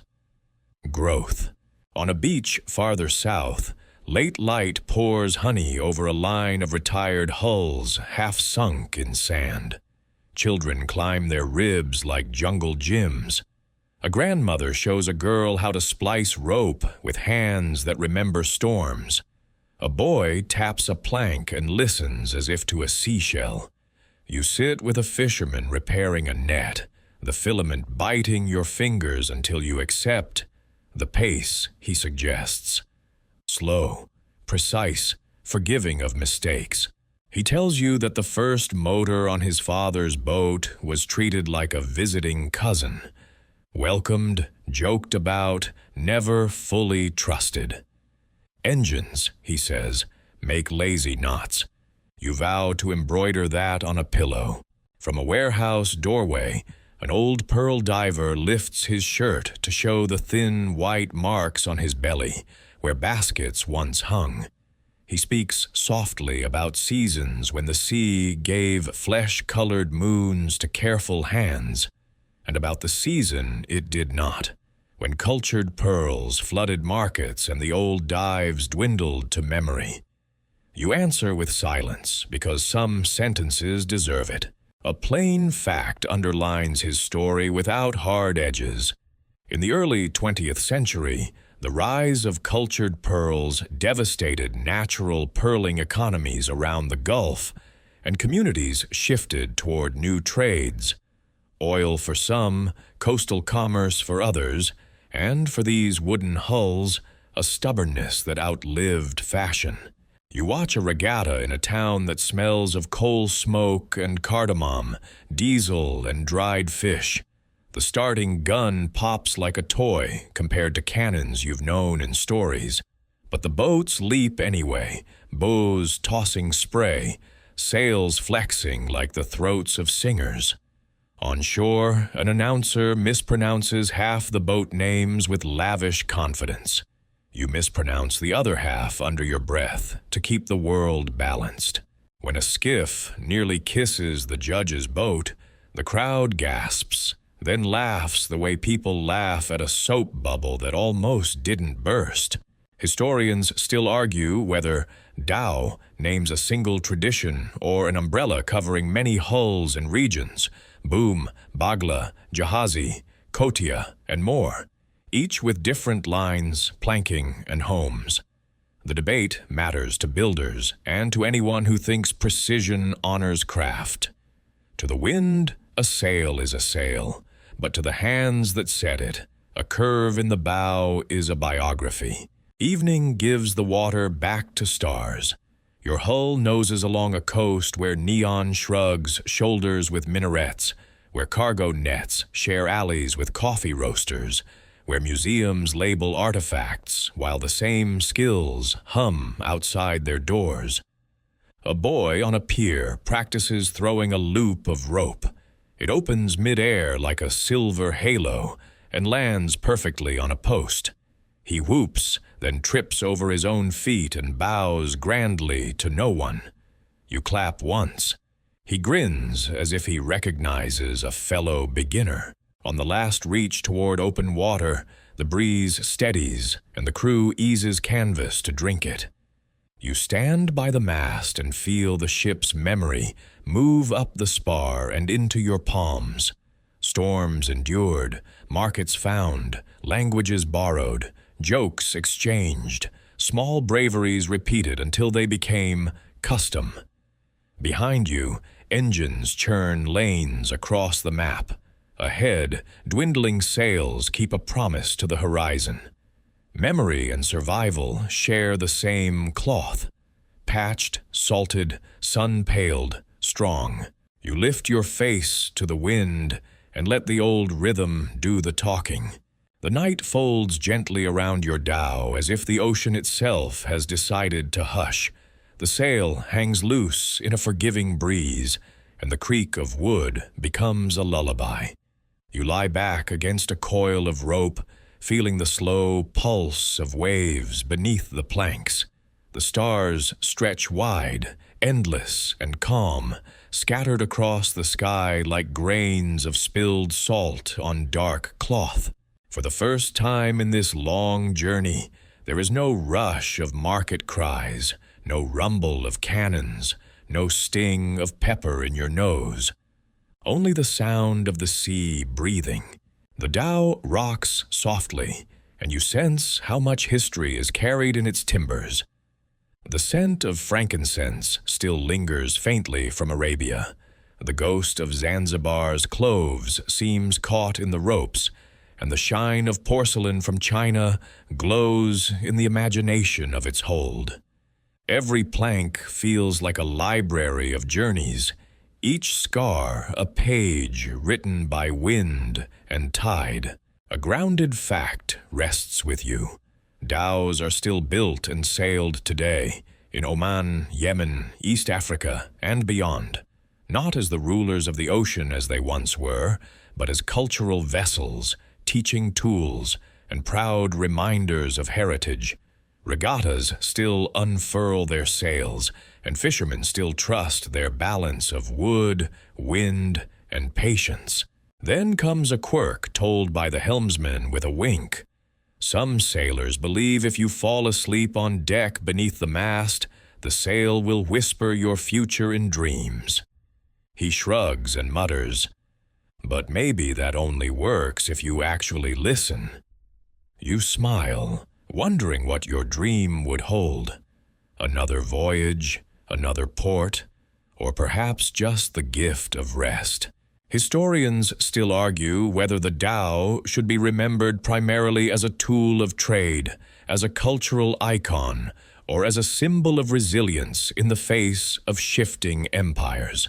Speaker 1: Growth. On a beach farther south, late light pours honey over a line of retired hulls half sunk in sand. Children climb their ribs like jungle gyms. A grandmother shows a girl how to splice rope with hands that remember storms. A boy taps a plank and listens as if to a seashell. You sit with a fisherman repairing a net, the filament biting your fingers until you accept the pace he suggests. Slow, precise, forgiving of mistakes. He tells you that the first motor on his father's boat was treated like a visiting cousin. Welcomed, joked about, never fully trusted. Engines, he says, make lazy knots. You vow to embroider that on a pillow. From a warehouse doorway, an old pearl diver lifts his shirt to show the thin white marks on his belly, where baskets once hung. He speaks softly about seasons when the sea gave flesh-colored moons to careful hands, and about the season it did not, when cultured pearls flooded markets and the old dives dwindled to memory. You answer with silence, because some sentences deserve it. A plain fact underlines his story without hard edges. In the early 20th century, the rise of cultured pearls devastated natural pearling economies around the Gulf, and communities shifted toward new trades. Oil for some, coastal commerce for others, and for these wooden hulls, a stubbornness that outlived fashion. You watch a regatta in a town that smells of coal smoke and cardamom, diesel and dried fish. The starting gun pops like a toy compared to cannons you've known in stories. But the boats leap anyway, bows tossing spray, sails flexing like the throats of singers. On shore, an announcer mispronounces half the boat names with lavish confidence. You mispronounce the other half under your breath to keep the world balanced. When a skiff nearly kisses the judge's boat, the crowd gasps, then laughs the way people laugh at a soap bubble that almost didn't burst. Historians still argue whether Dhow names a single tradition or an umbrella covering many hulls and regions, boom, bagla, jahazi, kotia, and more, each with different lines, planking, and homes. The debate matters to builders and to anyone who thinks precision honors craft. To the wind, a sail is a sail, but to the hands that set it, a curve in the bow is a biography. Evening gives the water back to stars. Your hull noses along a coast where neon shrugs shoulders with minarets, where cargo nets share alleys with coffee roasters, where museums label artifacts while the same skills hum outside their doors. A boy on a pier practices throwing a loop of rope. It opens mid-air like a silver halo and lands perfectly on a post. He whoops, then trips over his own feet and bows grandly to no one. You clap once. He grins as if he recognizes a fellow beginner. On the last reach toward open water, the breeze steadies and the crew eases canvas to drink it. You stand by the mast and feel the ship's memory move up the spar and into your palms. Storms endured, markets found, languages borrowed, jokes exchanged, small braveries repeated until they became custom. Behind you, engines churn lanes across the map. Ahead, dwindling sails keep a promise to the horizon. Memory and survival share the same cloth. Patched, salted, sun-paled, strong. You lift your face to the wind and let the old rhythm do the talking. The night folds gently around your dhow as if the ocean itself has decided to hush. The sail hangs loose in a forgiving breeze, and the creak of wood becomes a lullaby. You lie back against a coil of rope, feeling the slow pulse of waves beneath the planks. The stars stretch wide, endless and calm, scattered across the sky like grains of spilled salt on dark cloth. For the first time in this long journey, there is no rush of market cries, no rumble of cannons, no sting of pepper in your nose. Only the sound of the sea breathing. The dhow rocks softly, and you sense how much history is carried in its timbers. The scent of frankincense still lingers faintly from Arabia. The ghost of Zanzibar's cloves seems caught in the ropes, and the shine of porcelain from China glows in the imagination of its hold. Every plank feels like a library of journeys, each scar a page written by wind and tide. A grounded fact rests with you. Dhows are still built and sailed today, in Oman, Yemen, East Africa, and beyond, not as the rulers of the ocean as they once were, but as cultural vessels, teaching tools, and proud reminders of heritage. Regattas still unfurl their sails, and fishermen still trust their balance of wood, wind, and patience. Then comes a quirk told by the helmsman with a wink. Some sailors believe if you fall asleep on deck beneath the mast, The sail will whisper your future in dreams. He shrugs and mutters, "But maybe that only works if you actually listen." You smile, wondering what your dream would hold. Another voyage, another port, or perhaps just the gift of rest. Historians still argue whether the Dhow should be remembered primarily as a tool of trade, as a cultural icon, or as a symbol of resilience in the face of shifting empires.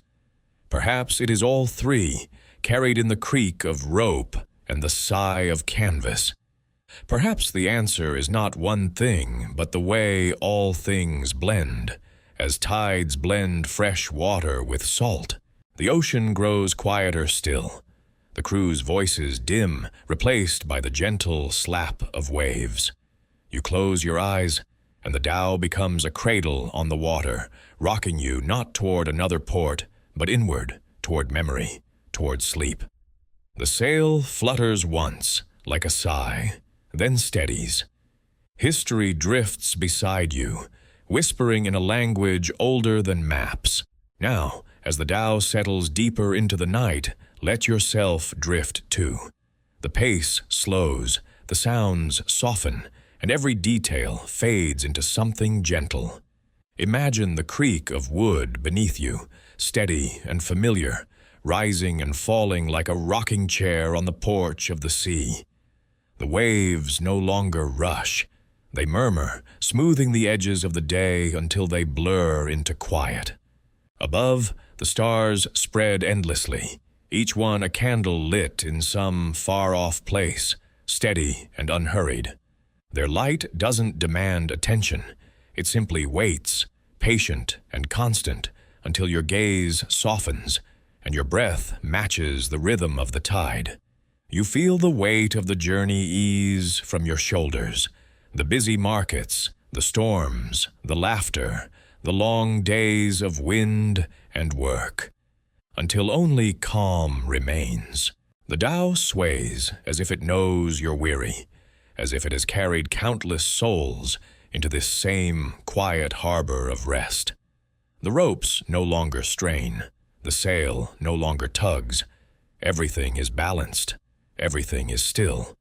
Speaker 1: Perhaps it is all three, carried in the creak of rope and the sigh of canvas. Perhaps the answer is not one thing, but the way all things blend, as tides blend fresh water with salt. The ocean grows quieter still. The crew's voices dim, replaced by the gentle slap of waves. You close your eyes, and the Dhow becomes a cradle on the water, rocking you not toward another port, but inward, toward memory, toward sleep. The sail flutters once, like a sigh, then steadies. History drifts beside you, whispering in a language older than maps. Now, as the Dhow settles deeper into the night, let yourself drift too. The pace slows, the sounds soften, and every detail fades into something gentle. Imagine the creak of wood beneath you, steady and familiar, rising and falling like a rocking chair on the porch of the sea. The waves no longer rush. They murmur, smoothing the edges of the day until they blur into quiet. Above, the stars spread endlessly, each one a candle lit in some far-off place, steady and unhurried. Their light doesn't demand attention. It simply waits, patient and constant, until your gaze softens and your breath matches the rhythm of the tide. You feel the weight of the journey ease from your shoulders, the busy markets, the storms, the laughter, the long days of wind and work, until only calm remains. The Dhow sways as if it knows you're weary, as if it has carried countless souls into this same quiet harbor of rest. The ropes no longer strain, the sail no longer tugs. Everything is balanced, everything is still.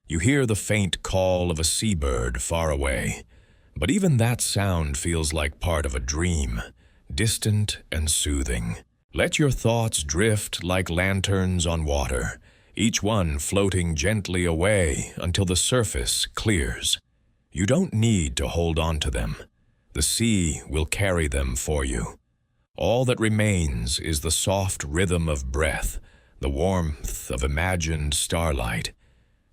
Speaker 1: You hear the faint call of a seabird far away, but even that sound feels like part of a dream, distant and soothing. Let your thoughts drift like lanterns on water, each one floating gently away until the surface clears. You don't need to hold on to them. The sea will carry them for you. All that remains is the soft rhythm of breath, the warmth of imagined starlight,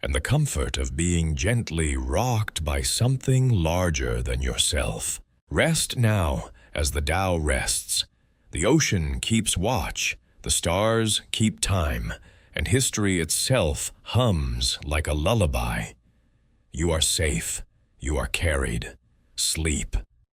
Speaker 1: and the comfort of being gently rocked by something larger than yourself. Rest now as the Dhow rests. The ocean keeps watch, the stars keep time, and history itself hums like a lullaby. You are safe, you are carried. Sleep.